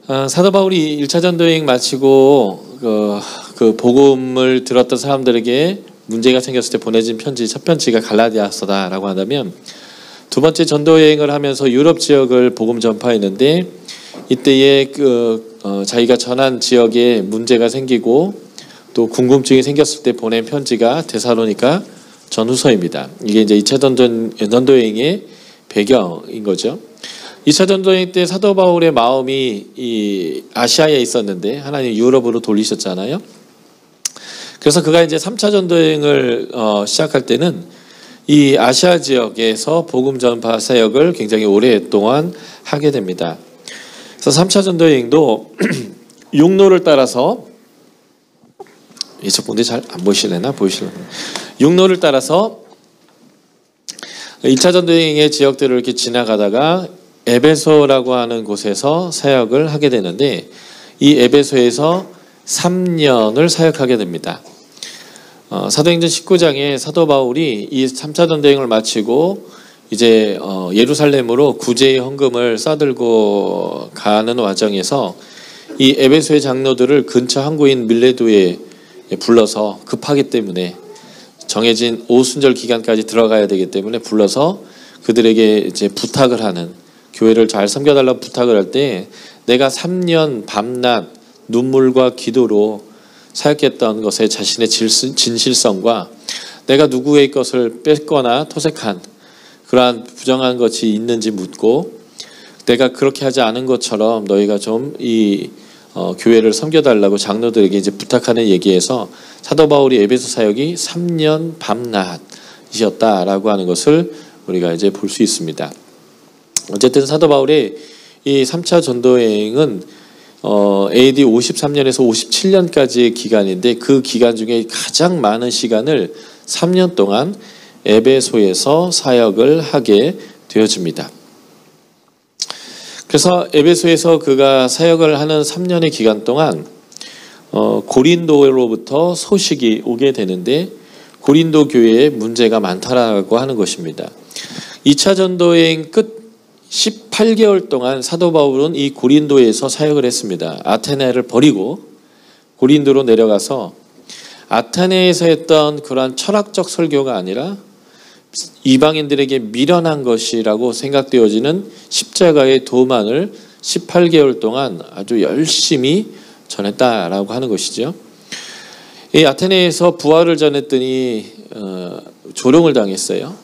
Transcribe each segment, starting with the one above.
사도 바울이 1차 전도여행 마치고 그 복음을 들었던 사람들에게 문제가 생겼을 때 보내진 편지, 첫 편지가 갈라디아서다라고 한다면, 두 번째 전도여행을 하면서 유럽 지역을 복음 전파했는데, 이때에 자기가 전한 지역에 문제가 생기고 또 궁금증이 생겼을 때 보낸 편지가 데살로니가 전후서입니다. 이게 이제 2차 전도여행의 배경인 거죠. 2차 전도여행 때 사도 바울의 마음이 이 아시아에 있었는데 하나님 유럽으로 돌리셨잖아요. 그래서 그가 이제 3차 전도여행을 시작할 때는 이 아시아 지역에서 복음 전파 사역을 굉장히 오랫동안 하게 됩니다. 그래서 3차 전도여행도 육로를 따라서, 이쪽 분들이 잘 안 보이실래나? 보이실래나? 육로를 따라서 1차 전도여행의 지역들을 이렇게 지나가다가 에베소라고 하는 곳에서 사역을 하게 되는데, 이 에베소에서 3년을 사역하게 됩니다. 사도행전 19장에 사도 바울이 이 3차 전도여행을 마치고 이제 예루살렘으로 구제의 헌금을 싸들고 가는 과정에서 이 에베소의 장로들을 근처 항구인 밀레도에 불러서, 급하기 때문에 정해진 오순절 기간까지 들어가야 되기 때문에 불러서 그들에게 이제 부탁을 하는, 교회를 잘 섬겨달라고 부탁을 할 때, 내가 3년 밤낮 눈물과 기도로 사역했던 것에 자신의 진실성과 내가 누구의 것을 뺏거나 토색한 그러한 부정한 것이 있는지 묻고, 내가 그렇게 하지 않은 것처럼 너희가 좀 이 교회를 섬겨달라고 장로들에게 이제 부탁하는 얘기에서 사도 바울이 에베소 사역이 3년 밤낮이었다라고 하는 것을 우리가 이제 볼 수 있습니다. 어쨌든 사도 바울의 이 3차 전도여행은 AD 53년에서 57년까지의 기간인데, 그 기간 중에 가장 많은 시간을 3년 동안 에베소에서 사역을 하게 되어집니다. 그래서 에베소에서 그가 사역을 하는 3년의 기간 동안 고린도로부터 소식이 오게 되는데, 고린도 교회에 문제가 많다라고 하는 것입니다. 2차 전도여행 끝 18개월 동안 사도 바울은 이 고린도에서 사역을 했습니다. 아테네를 버리고 고린도로 내려가서 아테네에서 했던 그러한 철학적 설교가 아니라 이방인들에게 미련한 것이라고 생각되어지는 십자가의 도만을 18개월 동안 아주 열심히 전했다라고 하는 것이죠. 이 아테네에서 부활을 전했더니 조롱을 당했어요.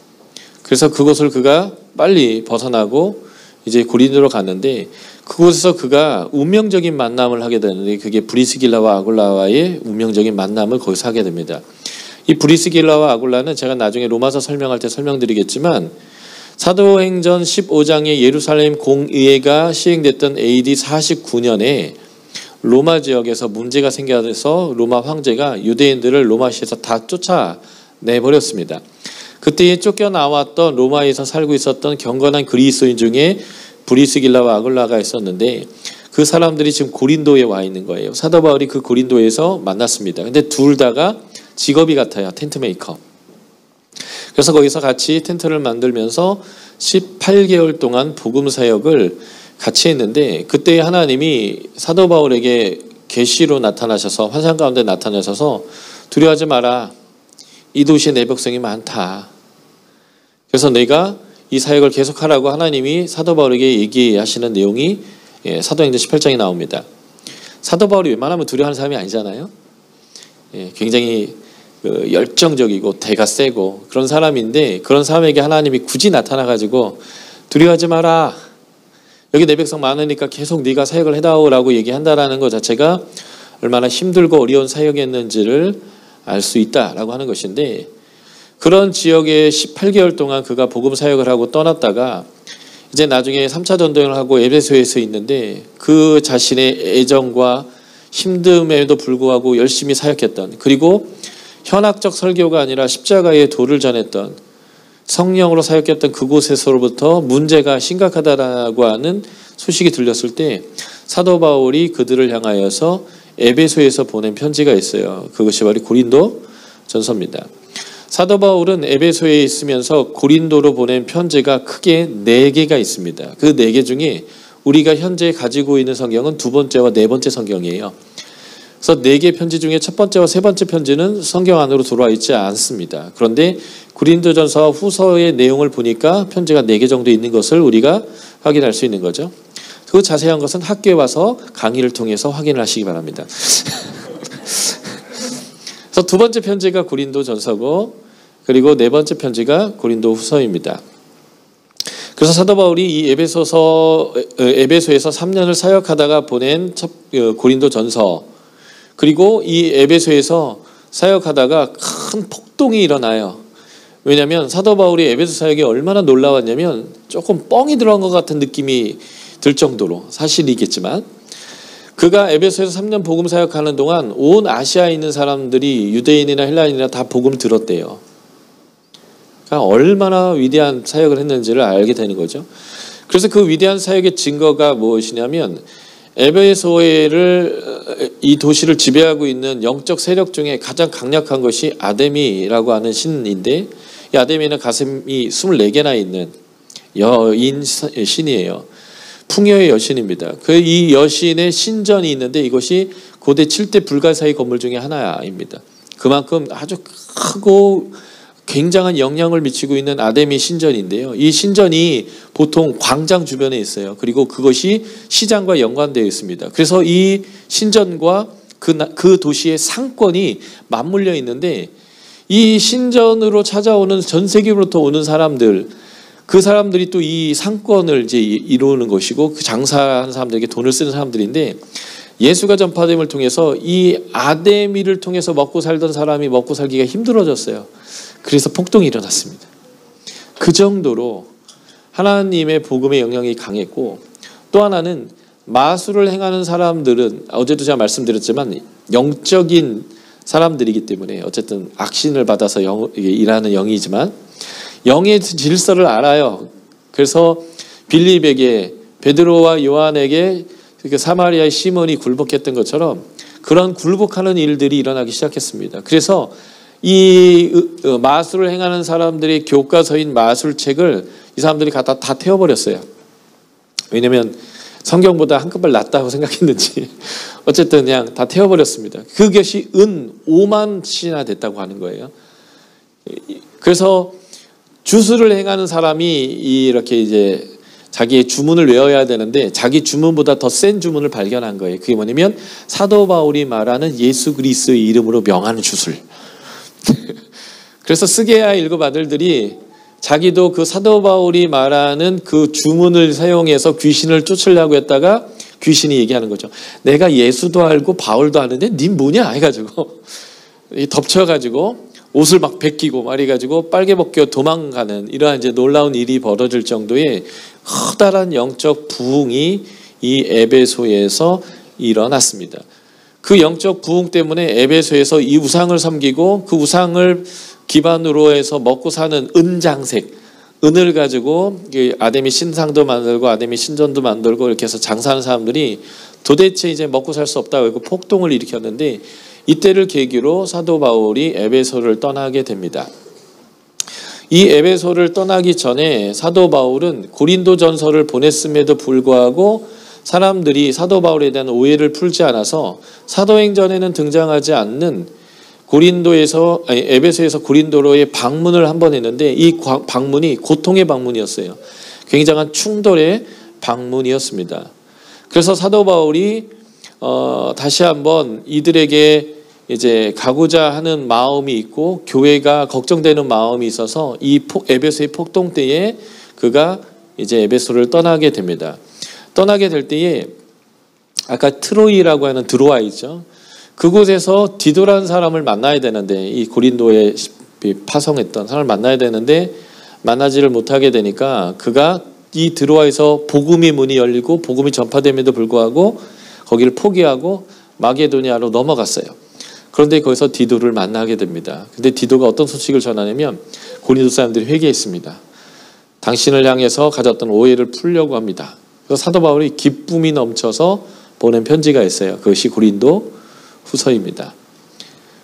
그래서 그곳을 그가 빨리 벗어나고 이제 고린도로 갔는데, 그곳에서 그가 운명적인 만남을 하게 되는데, 그게 브리스길라와 아굴라와의 운명적인 만남을 거기서 하게 됩니다. 이 브리스길라와 아굴라는 제가 나중에 로마서 설명할 때 설명드리겠지만, 사도행전 15장의 예루살렘 공의회가 시행됐던 AD 49년에 로마 지역에서 문제가 생겨서 로마 황제가 유대인들을 로마시에서 다 쫓아내버렸습니다. 그때 쫓겨나왔던 로마에서 살고 있었던 경건한 그리스도인 중에 브리스길라와 아굴라가 있었는데, 그 사람들이 지금 고린도에 와 있는 거예요. 사도 바울이 그 고린도에서 만났습니다. 근데 둘 다가 직업이 같아요. 텐트 메이커. 그래서 거기서 같이 텐트를 만들면서 18개월 동안 복음 사역을 같이 했는데, 그때 하나님이 사도 바울에게 계시로 나타나셔서, 환상 가운데 나타나셔서 두려워하지 마라. 이 도시에 내 백성이 많다. 그래서 내가 이 사역을 계속하라고 하나님이 사도 바울에게 얘기하시는 내용이 사도행전 18장에 나옵니다. 사도 바울이 웬만하면 두려워하는 사람이 아니잖아요. 굉장히 열정적이고 대가 세고 그런 사람인데, 그런 사람에게 하나님이 굳이 나타나가지고 두려워하지 마라. 여기 내 백성 많으니까 계속 네가 사역을 해다오라고 얘기한다라는 것 자체가 얼마나 힘들고 어려운 사역이었는지를 알 수 있다라고 하는 것인데, 그런 지역에 18개월 동안 그가 복음 사역을 하고 떠났다가 이제 나중에 3차 전도여행을 하고 에베소에서 있는데, 그 자신의 애정과 힘듦에도 불구하고 열심히 사역했던, 그리고 현학적 설교가 아니라 십자가의 도를 전했던, 성령으로 사역했던 그곳에서로부터 문제가 심각하다라고 하는 소식이 들렸을 때 사도 바울이 그들을 향하여서 에베소에서 보낸 편지가 있어요. 그것이 바로 고린도 전서입니다. 사도 바울은 에베소에 있으면서 고린도로 보낸 편지가 크게 4개가 있습니다. 그 4개 중에 우리가 현재 가지고 있는 성경은 두 번째와 네 번째 성경이에요. 그래서 네 개 편지 중에 첫 번째와 세 번째 편지는 성경 안으로 들어와 있지 않습니다. 그런데 고린도전서와 후서의 내용을 보니까 편지가 네 개 정도 있는 것을 우리가 확인할 수 있는 거죠. 그 자세한 것은 학교에 와서 강의를 통해서 확인을 하시기 바랍니다. 그래서 두 번째 편지가 고린도전서고, 그리고 네 번째 편지가 고린도후서입니다. 그래서 사도 바울이 이 에베소에서 3년을 사역하다가 보낸 고린도전서, 그리고 이 에베소에서 사역하다가 큰 폭동이 일어나요. 왜냐하면 사도 바울이 에베소 사역이 얼마나 놀라웠냐면 조금 뻥이 들어간 것 같은 느낌이 들 정도로, 사실이겠지만 그가 에베소에서 3년 복음 사역하는 동안 온 아시아에 있는 사람들이 유대인이나 헬라인이나 다 복음을 들었대요. 그러니까 얼마나 위대한 사역을 했는지를 알게 되는 거죠. 그래서 그 위대한 사역의 증거가 무엇이냐면, 에베소를 이 도시를 지배하고 있는 영적 세력 중에 가장 강력한 것이 아데미라고 하는 신인데, 이 아데미는 가슴이 24개나 있는 여인 신이에요. 풍요의 여신입니다. 이 여신의 신전이 있는데 이것이 고대 7대 불가사의 건물 중에 하나입니다. 그만큼 아주 크고 굉장한 영향을 미치고 있는 아데미 신전인데요. 이 신전이 보통 광장 주변에 있어요. 그리고 그것이 시장과 연관되어 있습니다. 그래서 이 신전과 그 도시의 상권이 맞물려 있는데, 이 신전으로 찾아오는 전 세계로부터 오는 사람들, 그 사람들이 또 이 상권을 이제 이루는 것이고, 그 장사하는 사람들에게 돈을 쓰는 사람들인데, 예수가 전파됨을 통해서 이 아데미를 통해서 먹고 살던 사람이 먹고 살기가 힘들어졌어요. 그래서 폭동이 일어났습니다. 그 정도로 하나님의 복음의 영향이 강했고, 또 하나는 마술을 행하는 사람들은 어제도 제가 말씀드렸지만 영적인 사람들이기 때문에, 어쨌든 악신을 받아서 일하는 영이지만 영의 질서를 알아요. 그래서 빌립에게, 베드로와 요한에게 사마리아의 시몬이 굴복했던 것처럼 그런 굴복하는 일들이 일어나기 시작했습니다. 그래서 이 마술을 행하는 사람들의 교과서인 마술책을 이 사람들이 갖다 다 태워버렸어요. 왜냐하면 성경보다 한꺼번에 낫다고 생각했는지 어쨌든 그냥 다 태워버렸습니다. 그것이 은 5만 씩이나 됐다고 하는 거예요. 그래서 주술을 행하는 사람이 이렇게 이제 자기의 주문을 외워야 되는데 자기 주문보다 더 센 주문을 발견한 거예요. 그게 뭐냐면 사도 바울이 말하는 예수 그리스도의 이름으로 명하는 주술. 그래서 스게야 일곱 아들들이 자기도 그 사도 바울이 말하는 그 주문을 사용해서 귀신을 쫓으려고 했다가 귀신이 얘기하는 거죠. 내가 예수도 알고 바울도 아는데 님 뭐냐 해가지고 덮쳐가지고 옷을 막 벗기고 말해가지고 빨개 벗겨 도망가는 이러한 이제 놀라운 일이 벌어질 정도의 커다란 영적 부흥이 이 에베소에서 일어났습니다. 그 영적 부흥 때문에 에베소에서 이 우상을 섬기고 그 우상을 기반으로 해서 먹고 사는 은장색, 은을 가지고 아데미 신상도 만들고 아데미 신전도 만들고 이렇게 해서 장사하는 사람들이 도대체 이제 먹고 살 수 없다고 해서 폭동을 일으켰는데, 이때를 계기로 사도 바울이 에베소를 떠나게 됩니다. 이 에베소를 떠나기 전에 사도 바울은 고린도전서를 보냈음에도 불구하고 사람들이 사도 바울에 대한 오해를 풀지 않아서 사도행전에는 등장하지 않는 에베소에서 고린도로의 방문을 한 번 했는데, 이 방문이 고통의 방문이었어요. 굉장한 충돌의 방문이었습니다. 그래서 사도 바울이 다시 한번 이들에게 이제 가고자 하는 마음이 있고 교회가 걱정되는 마음이 있어서 이 에베소의 폭동 때에 그가 이제 에베소를 떠나게 됩니다. 떠나게 될 때에 아까 트로이라고 하는 드로아이죠. 그곳에서 디도라는 사람을 만나야 되는데, 이 고린도에 파송했던 사람을 만나야 되는데 만나지를 못하게 되니까 그가 이 드로아에서 복음의 문이 열리고 복음이 전파됨에도 불구하고 거기를 포기하고 마게도니아로 넘어갔어요. 그런데 거기서 디도를 만나게 됩니다. 근데 디도가 어떤 소식을 전하냐면 고린도 사람들이 회개했습니다. 당신을 향해서 가졌던 오해를 풀려고 합니다. 그래서 사도 바울이 기쁨이 넘쳐서 보낸 편지가 있어요. 그것이 고린도 후서입니다.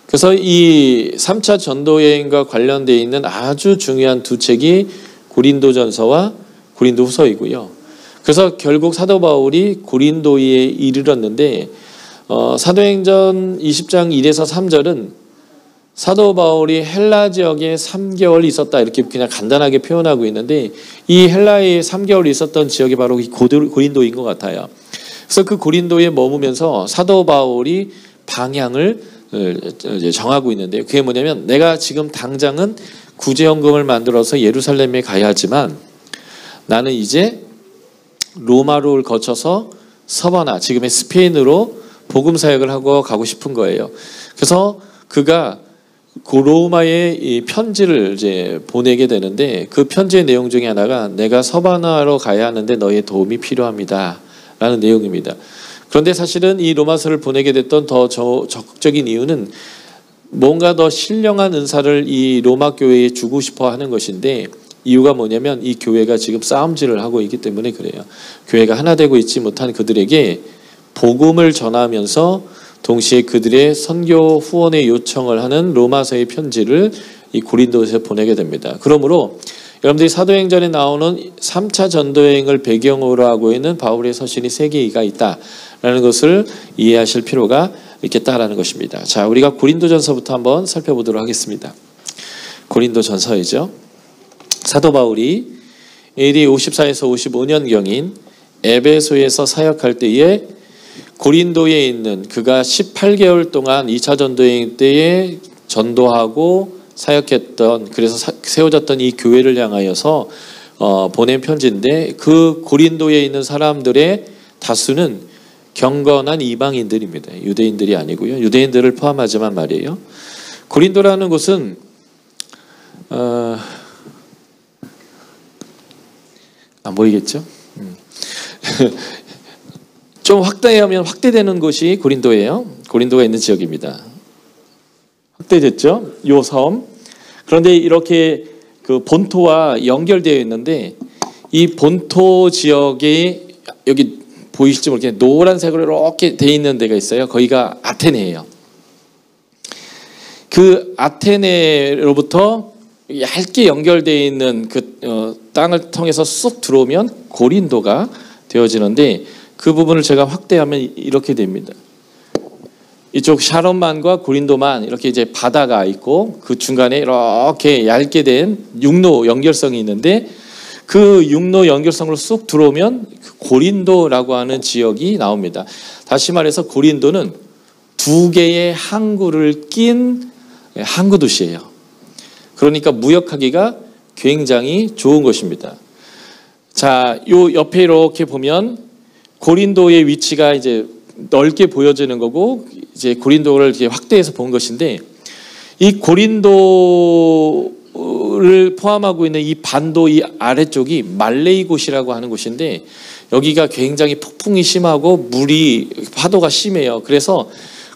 그래서 이 3차 전도 여행과 관련되어 있는 아주 중요한 두 책이 고린도전서와 고린도 후서이고요. 그래서 결국 사도 바울이 고린도에 이르렀는데 사도행전 20장 1에서 3절은 사도 바울이 헬라 지역에 3개월 있었다 이렇게 그냥 간단하게 표현하고 있는데 이 헬라에 3개월 있었던 지역이 바로 이 고린도인 것 같아요. 그래서 그 고린도에 머무면서 사도 바울이 방향을 정하고 있는데요. 그게 뭐냐면 내가 지금 당장은 구제연금을 만들어서 예루살렘에 가야 하지만 나는 이제 로마를 거쳐서 서바나 지금의 스페인으로 복음 사역을 하고 가고 싶은 거예요. 그래서 그가 그 로마에 이 편지를 이제 보내게 되는데 그 편지의 내용 중에 하나가 내가 서바나로 가야 하는데 너의 도움이 필요합니다 라는 내용입니다. 그런데 사실은 이 로마서를 보내게 됐던 더 적극적인 이유는 뭔가 더 신령한 은사를 이 로마 교회에 주고 싶어 하는 것인데 이유가 뭐냐면 이 교회가 지금 싸움질을 하고 있기 때문에 그래요. 교회가 하나 되고 있지 못한 그들에게 복음을 전하면서 동시에 그들의 선교 후원의 요청을 하는 로마서의 편지를 이 고린도에서 보내게 됩니다. 그러므로 여러분들이 사도행전에 나오는 3차 전도여행을 배경으로 하고 있는 바울의 서신이 3개가 있다라는 것을 이해하실 필요가 있겠다라는 것입니다. 자, 우리가 고린도전서부터 한번 살펴보도록 하겠습니다. 고린도전서이죠. 사도 바울이 AD 54에서 55년경인 에베소에서 사역할 때에 고린도에 있는 그가 18개월 동안 2차 전도여행 때에 전도하고 사역했던 그래서 세워졌던 이 교회를 향하여서 보낸 편지인데 그 고린도에 있는 사람들의 다수는 경건한 이방인들입니다. 유대인들이 아니고요. 유대인들을 포함하지만 말이에요. 고린도라는 곳은 안 보이겠죠? 좀 확대하면 확대되는 곳이 고린도예요. 고린도가 있는 지역입니다. 확대됐죠? 요 섬. 그런데 이렇게 그 본토와 연결되어 있는데 이 본토 지역에 여기 보이실지 모르겠는데 노란색으로 이렇게 되어 있는 데가 있어요. 거기가 아테네예요. 그 아테네로부터 얇게 연결되어 있는 그 땅을 통해서 쑥 들어오면 고린도가 되어지는데 그 부분을 제가 확대하면 이렇게 됩니다. 이쪽 샤론만과 고린도만 이렇게 이제 바다가 있고 그 중간에 이렇게 얇게 된 육로 연결성이 있는데 그 육로 연결성으로 쑥 들어오면 고린도라고 하는 지역이 나옵니다. 다시 말해서 고린도는 2개의 항구를 낀 항구 도시예요. 그러니까 무역하기가 굉장히 좋은 것입니다. 자, 요 옆에 이렇게 보면 고린도의 위치가 이제 넓게 보여지는 거고 이제 고린도를 이렇게 확대해서 본 것인데 이 고린도를 포함하고 있는 이 반도 이 아래쪽이 말레이곳이라고 하는 곳인데 여기가 굉장히 폭풍이 심하고 물이 파도가 심해요. 그래서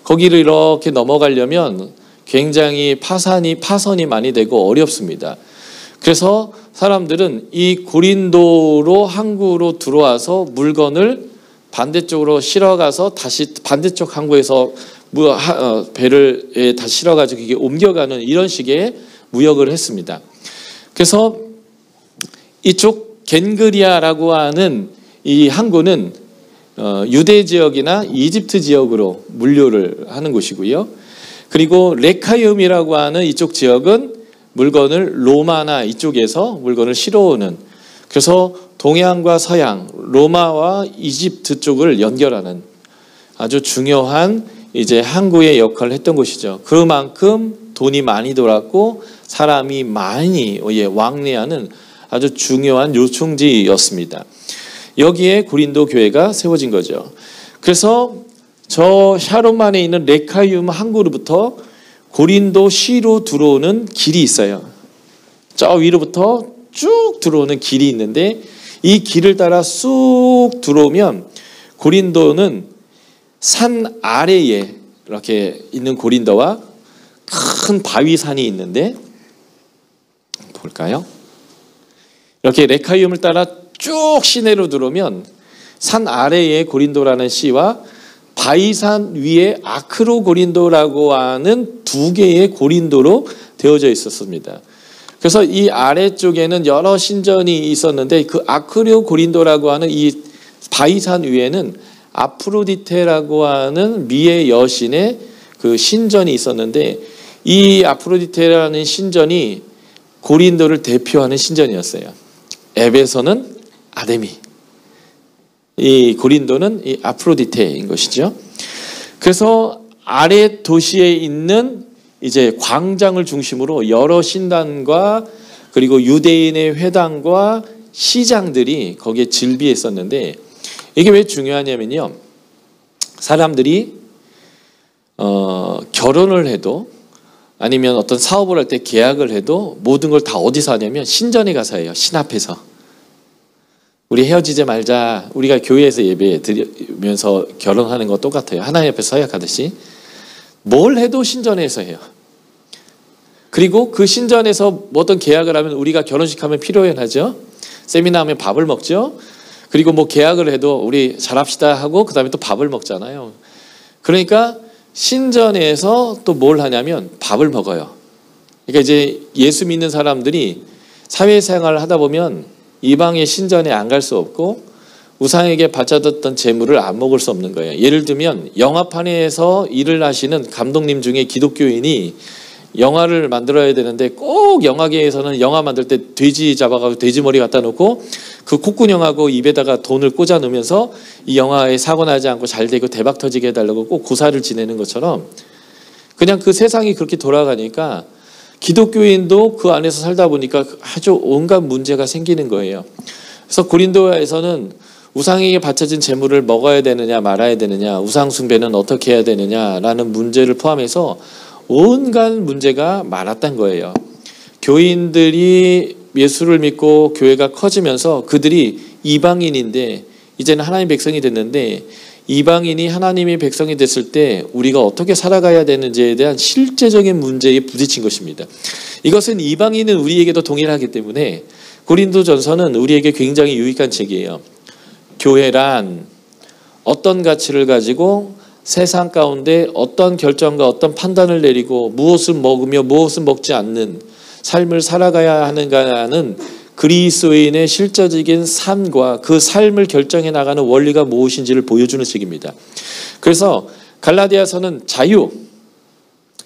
거기를 이렇게 넘어가려면 굉장히 파선이 많이 되고 어렵습니다. 그래서 사람들은 이 고린도로 항구로 들어와서 물건을 반대쪽으로 실어가서 다시 반대쪽 항구에서 배를 다시 실어가지고 이게 옮겨가는 이런 식의 무역을 했습니다. 그래서 이쪽 겐그리아라고 하는 이 항구는 유대 지역이나 이집트 지역으로 물류를 하는 곳이고요. 그리고 레카이움이라고 하는 이쪽 지역은 물건을 로마나 이쪽에서 물건을 실어오는 그래서 동양과 서양, 로마와 이집트 쪽을 연결하는 아주 중요한 이제 항구의 역할을 했던 곳이죠. 그만큼 돈이 많이 돌았고 사람이 많이 왕래하는 아주 중요한 요충지였습니다. 여기에 고린도 교회가 세워진 거죠. 그래서 저 샤론만에 있는 레카이움 항구로부터 고린도 시로 들어오는 길이 있어요. 저 위로부터 쭉 들어오는 길이 있는데 이 길을 따라 쑥 들어오면 고린도는 산 아래에 이렇게 있는 고린도와 큰 바위산이 있는데 볼까요? 이렇게 레카이움을 따라 쭉 시내로 들어오면 산 아래에 고린도라는 시와 바위산 위에 아크로 고린도라고 하는 2개의 고린도로 되어져 있었습니다. 그래서 이 아래쪽에는 여러 신전이 있었는데 그 아크리오 고린도라고 하는 이 바위산 위에는 아프로디테라고 하는 미의 여신의 그 신전이 있었는데 이 아프로디테라는 신전이 고린도를 대표하는 신전이었어요. 에베소는 아데미, 이 고린도는 이 아프로디테인 것이죠. 그래서 아래 도시에 있는 이제 광장을 중심으로 여러 신단과 그리고 유대인의 회당과 시장들이 거기에 즐비했었는데 이게 왜 중요하냐면요. 사람들이 결혼을 해도 아니면 어떤 사업을 할 때 계약을 해도 모든 걸 다 어디서 하냐면 신전에 가서 해요. 신 앞에서. 우리 헤어지지 말자. 우리가 교회에서 예배 드리면서 결혼하는 거 똑같아요. 하나님 앞에 서약하듯이. 뭘 해도 신전에서 해요. 그리고 그 신전에서 어떤 계약을 하면 우리가 결혼식 하면 피로연하죠. 세미나 하면 밥을 먹죠. 그리고 뭐 계약을 해도 우리 잘합시다 하고 그 다음에 또 밥을 먹잖아요. 그러니까 신전에서 또 뭘 하냐면 밥을 먹어요. 그러니까 이제 예수 믿는 사람들이 사회생활을 하다 보면 이방의 신전에 안 갈 수 없고 우상에게 바쳐졌던 재물을 안 먹을 수 없는 거예요. 예를 들면 영화판에서 일을 하시는 감독님 중에 기독교인이 영화를 만들어야 되는데 꼭 영화계에서는 영화 만들 때 돼지 잡아가지고 돼지 머리 갖다 놓고 그 콧구녕하고 입에다가 돈을 꽂아 놓으면서 이 영화에 사고 나지 않고 잘 되고 대박 터지게 해달라고 꼭 고사를 지내는 것처럼 그냥 그 세상이 그렇게 돌아가니까 기독교인도 그 안에서 살다 보니까 아주 온갖 문제가 생기는 거예요. 그래서 고린도에서는 우상에게 바쳐진 재물을 먹어야 되느냐 말아야 되느냐, 우상 숭배는 어떻게 해야 되느냐라는 문제를 포함해서 온갖 문제가 많았던 거예요. 교인들이 예수를 믿고 교회가 커지면서 그들이 이방인인데 이제는 하나님 백성이 됐는데 이방인이 하나님의 백성이 됐을 때 우리가 어떻게 살아가야 되는지에 대한 실제적인 문제에 부딪힌 것입니다. 이것은 이방인은 우리에게도 동일하기 때문에 고린도전서는 우리에게 굉장히 유익한 책이에요. 교회란 어떤 가치를 가지고 세상 가운데 어떤 결정과 어떤 판단을 내리고 무엇을 먹으며 무엇을 먹지 않는 삶을 살아가야 하는가는 그리스도인의 실제적인 삶과 그 삶을 결정해 나가는 원리가 무엇인지를 보여주는 책입니다. 그래서 갈라디아서는 자유,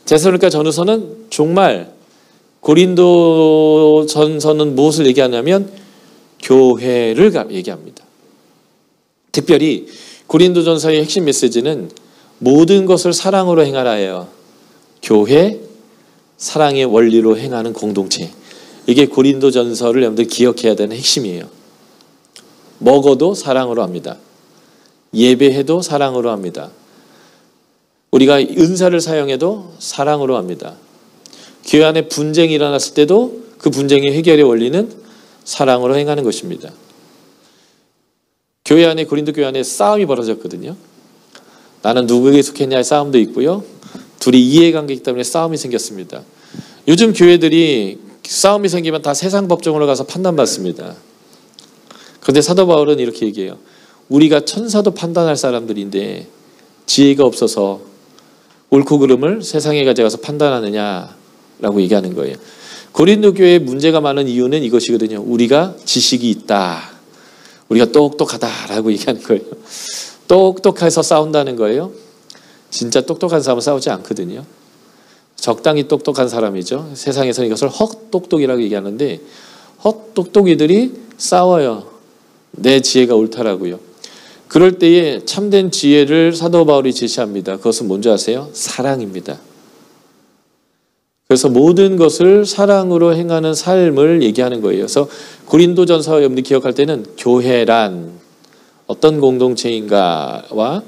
데살로니가 전후서는 종말, 고린도전서는 무엇을 얘기하냐면 교회를 얘기합니다. 특별히 고린도전서의 핵심 메시지는 모든 것을 사랑으로 행하라예요. 교회, 사랑의 원리로 행하는 공동체. 이게 고린도전서를 여러분들 기억해야 되는 핵심이에요. 먹어도 사랑으로 합니다. 예배해도 사랑으로 합니다. 우리가 은사를 사용해도 사랑으로 합니다. 교회 안에 분쟁이 일어났을 때도 그 분쟁의 해결의 원리는 사랑으로 행하는 것입니다. 교회 안에, 고린도 교회 안에 싸움이 벌어졌거든요. 나는 누구에게 속했냐의 싸움도 있고요. 둘이 이해관계이기 때문에 싸움이 생겼습니다. 요즘 교회들이 싸움이 생기면 다 세상 법정으로 가서 판단받습니다. 그런데 사도 바울은 이렇게 얘기해요. 우리가 천사도 판단할 사람들인데 지혜가 없어서 옳고 그름을 세상에 가져가서 판단하느냐라고 얘기하는 거예요. 고린도 교회에 문제가 많은 이유는 이것이거든요. 우리가 지식이 있다. 우리가 똑똑하다라고 얘기하는 거예요. 똑똑해서 싸운다는 거예요. 진짜 똑똑한 사람은 싸우지 않거든요. 적당히 똑똑한 사람이죠. 세상에서는 이것을 헛똑똑이라고 얘기하는데 헛똑똑이들이 싸워요. 내 지혜가 옳다라고요. 그럴 때에 참된 지혜를 사도 바울이 제시합니다. 그것은 뭔지 아세요? 사랑입니다. 그래서 모든 것을 사랑으로 행하는 삶을 얘기하는 거예요. 그래서 고린도전서 여러분들 기억할 때는 교회란 어떤 공동체인가와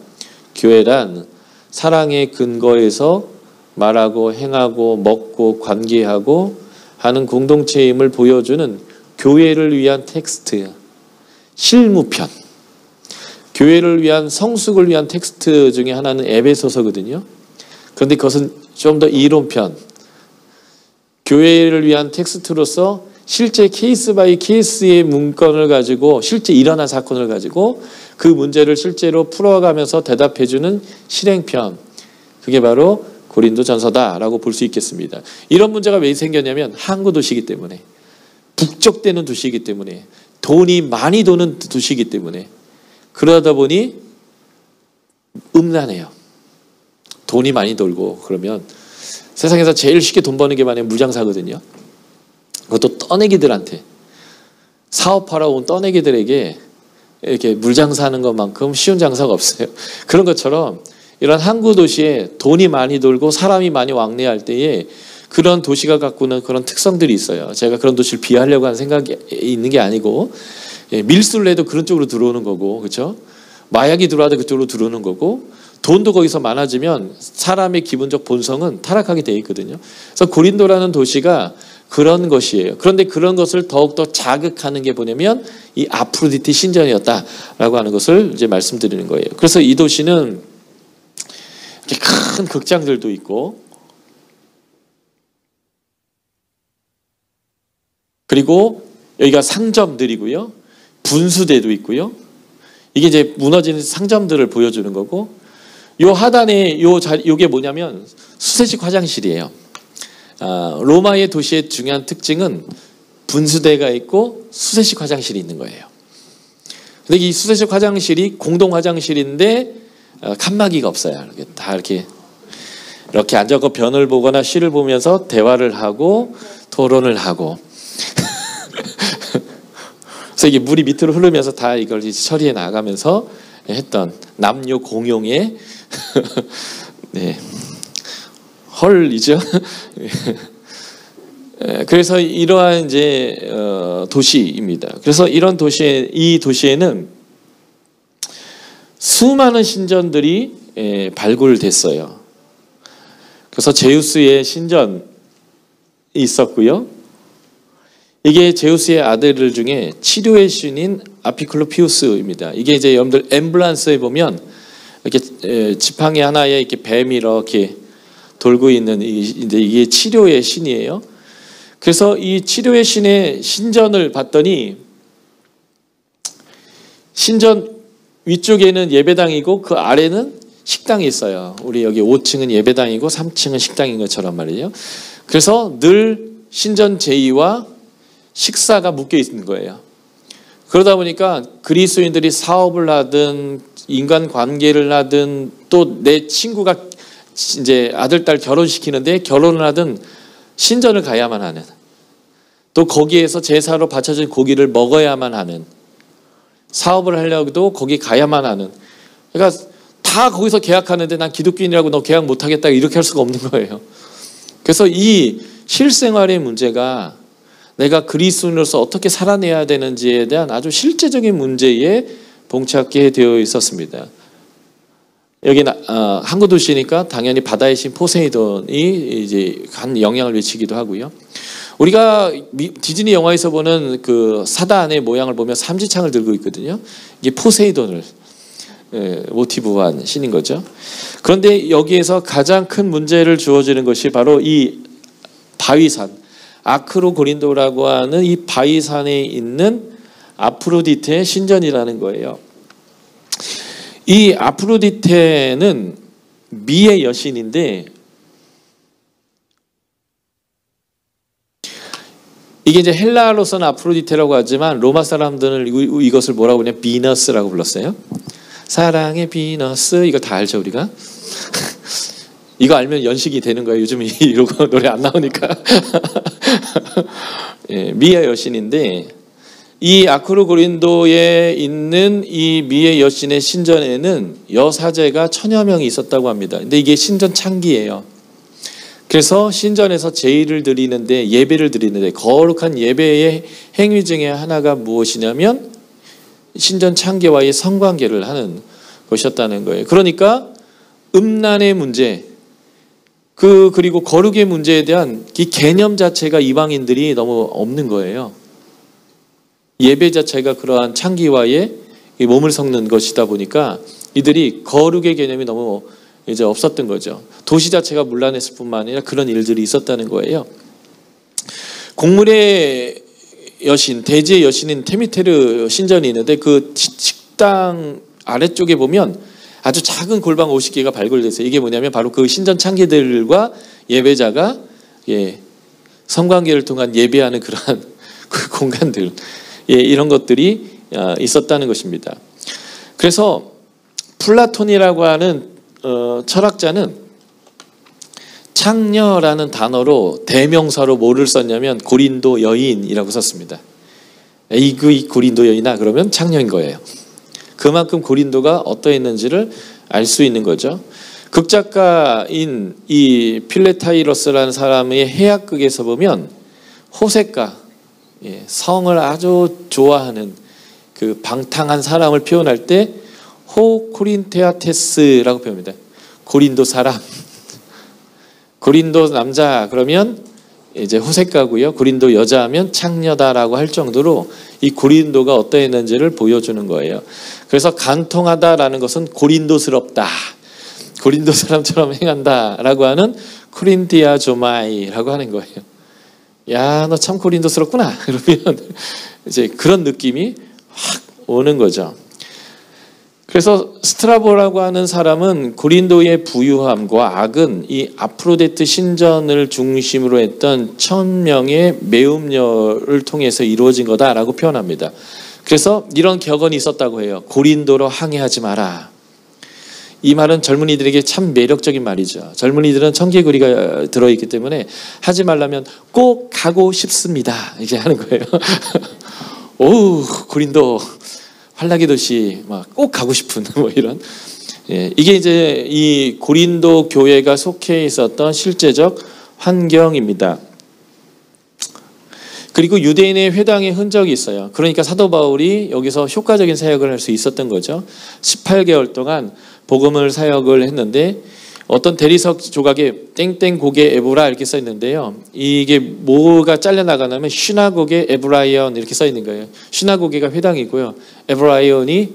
교회란 사랑의 근거에서 말하고 행하고 먹고 관계하고 하는 공동체임을 보여주는 교회를 위한 텍스트, 실무편. 교회를 위한 성숙을 위한 텍스트 중에 하나는 에베소서거든요. 그런데 그것은 좀 더 이론편. 교회를 위한 텍스트로서 실제 케이스 바이 케이스의 문건을 가지고 실제 일어난 사건을 가지고 그 문제를 실제로 풀어가면서 대답해주는 실행편. 그게 바로 고린도전서다라고 볼 수 있겠습니다. 이런 문제가 왜 생겼냐면 항구 도시이기 때문에, 북적대는 도시이기 때문에, 돈이 많이 도는 도시이기 때문에, 그러다 보니 음란해요. 돈이 많이 돌고 그러면 세상에서 제일 쉽게 돈 버는 게 만약 물장사거든요. 그것도 떠내기들한테, 사업하러 온 떠내기들에게 이렇게 물장사하는 것만큼 쉬운 장사가 없어요. 그런 것처럼 이런 항구 도시에 돈이 많이 돌고 사람이 많이 왕래할 때에 그런 도시가 갖고 있는 그런 특성들이 있어요. 제가 그런 도시를 비하하려고 하는 생각이 있는 게 아니고, 밀수를 해도 그런 쪽으로 들어오는 거고, 그렇죠? 마약이 들어와도 그쪽으로 들어오는 거고, 돈도 거기서 많아지면 사람의 기본적 본성은 타락하게 돼 있거든요. 그래서 고린도라는 도시가 그런 것이에요. 그런데 그런 것을 더욱더 자극하는 게 뭐냐면 이 아프로디테 신전이었다라고 하는 것을 이제 말씀드리는 거예요. 그래서 이 도시는 이렇게 큰 극장들도 있고, 그리고 여기가 상점들이고요, 분수대도 있고요. 이게 이제 무너지는 상점들을 보여주는 거고, 요 하단에 요게 뭐냐면 수세식 화장실이에요. 로마의 도시의 중요한 특징은 분수대가 있고 수세식 화장실이 있는 거예요. 근데 이 수세식 화장실이 공동 화장실인데 칸막이가 없어요. 다 이렇게 앉아서 변을 보거나 시를 보면서 대화를 하고 토론을 하고 그래서 이게 물이 밑으로 흐르면서 다 이걸 처리해 나가면서 했던 남녀 공용의 네. 헐이죠. 그래서 이러한 이제 도시입니다. 그래서 이런 이 도시에는 수많은 신전들이 발굴됐어요. 그래서 제우스의 신전이 있었고요. 이게 제우스의 아들 중에 치료의 신인 아피클로피우스입니다. 이게 이제 여러분들 엠블란스에 보면 이렇게 지팡이 하나에 이렇게 뱀이 이렇게 돌고 있는 이게 치료의 신이에요. 그래서 이 치료의 신의 신전을 봤더니 신전 위쪽에는 예배당이고 그 아래는 식당이 있어요. 우리 여기 5층은 예배당이고 3층은 식당인 것처럼 말이에요. 그래서 늘 신전 제의와 식사가 묶여 있는 거예요. 그러다 보니까 그리스도인들이 사업을 하든 인간 관계를 하든 또 내 친구가 이제 아들 딸 결혼시키는데 결혼을 하든 신전을 가야만 하는, 또 거기에서 제사로 바쳐진 고기를 먹어야만 하는, 사업을 하려고도 거기 가야만 하는, 그러니까 다 거기서 계약하는데 난 기독교인이라고 너 계약 못하겠다 이렇게 할 수가 없는 거예요. 그래서 이 실생활의 문제가 내가 그리스도인으로서 어떻게 살아내야 되는지에 대한 아주 실제적인 문제에 봉착하게 되어 있었습니다. 여기는 항구 도시니까 당연히 바다의 신 포세이돈이 이제 간 영향을 미치기도 하고요. 우리가 디즈니 영화에서 보는 그 사단의 모양을 보면 삼지창을 들고 있거든요. 이게 포세이돈을 모티브한 신인 거죠. 그런데 여기에서 가장 큰 문제를 주어지는 것이 바로 이 바위산, 아크로고린도라고 하는 이 바위산에 있는 아프로디테의 신전이라는 거예요. 이 아프로디테는 미의 여신인데, 이게 이제 헬라어로서는 아프로디테라고 하지만 로마 사람들은 이것을 뭐라고 그러냐, 비너스라고 불렀어요. 사랑의 비너스, 이거 다 알죠 우리가? 이거 알면 연식이 되는 거예요. 요즘 이러고 노래 안 나오니까. 예, 미의 여신인데, 이 아크로고린도에 있는 이 미의 여신의 신전에는 여사제가 1000여 명이 있었다고 합니다. 근데 이게 신전 창기예요. 그래서 신전에서 제의를 드리는데, 예배를 드리는데, 거룩한 예배의 행위 중에 하나가 무엇이냐면 신전 창기와의 성관계를 하는 것이었다는 거예요. 그러니까 음란의 문제, 그리고 거룩의 문제에 대한 이 개념 자체가 이방인들이 너무 없는 거예요. 예배 자체가 그러한 창기와의 몸을 섞는 것이다 보니까 이들이 거룩의 개념이 너무 이제 없었던 거죠. 도시 자체가 문란했을 뿐만 아니라 그런 일들이 있었다는 거예요. 곡물의 여신, 대지의 여신인 테미테르 신전이 있는데 그 식당 아래쪽에 보면 아주 작은 골방 50개가 발굴됐어요. 이게 뭐냐면 바로 그 신전 창기들과 예배자가 성관계를 통한 예배하는 그러한 그 공간들, 이런 것들이 있었다는 것입니다. 그래서 플라톤이라고 하는 철학자는 창녀라는 단어로 대명사로 뭐를 썼냐면 고린도 여인이라고 썼습니다. 이 고린도 여인아 그러면 창녀인 거예요. 그만큼 고린도가 어떠했는지를 알 수 있는 거죠. 극작가인 이 필레타이로스라는 사람의 해악극에서 보면 호색가, 성을 아주 좋아하는 그 방탕한 사람을 표현할 때 호 코린테아테스라고 표현합니다. 고린도 사람, 고린도 남자 그러면 이제 호색가고요. 고린도 여자하면 창녀다라고 할 정도로 이 고린도가 어떠했는지를 보여주는 거예요. 그래서 간통하다라는 것은 고린도스럽다, 고린도 사람처럼 행한다라고 하는 코린티아 조마이라고 하는 거예요. 야, 너 참 고린도스럽구나. 그러면 이제 그런 느낌이 확 오는 거죠. 그래서 스트라보라고 하는 사람은 고린도의 부유함과 악은 이 아프로데트 신전을 중심으로 했던 1000명의 매음녀를 통해서 이루어진 거다라고 표현합니다. 그래서 이런 격언이 있었다고 해요. 고린도로 항해하지 마라. 이 말은 젊은이들에게 참 매력적인 말이죠. 젊은이들은 청개구리가 들어있기 때문에 하지 말라면 꼭 가고 싶습니다. 이제 하는 거예요. 오우, 고린도 환락의 도시 막 꼭 가고 싶은 뭐 이런, 이게 이제 이 고린도 교회가 속해 있었던 실제적 환경입니다. 그리고 유대인의 회당의 흔적이 있어요. 그러니까 사도 바울이 여기서 효과적인 사역을 할 수 있었던 거죠. 18개월 동안 복음을 사역을 했는데 어떤 대리석 조각에 땡땡 고개 에브라 이렇게 써 있는데요. 이게 뭐가 잘려나가냐면 시나고게 에브라이언 이렇게 써 있는 거예요. 시나고게가 회당이고요. 에브라이언이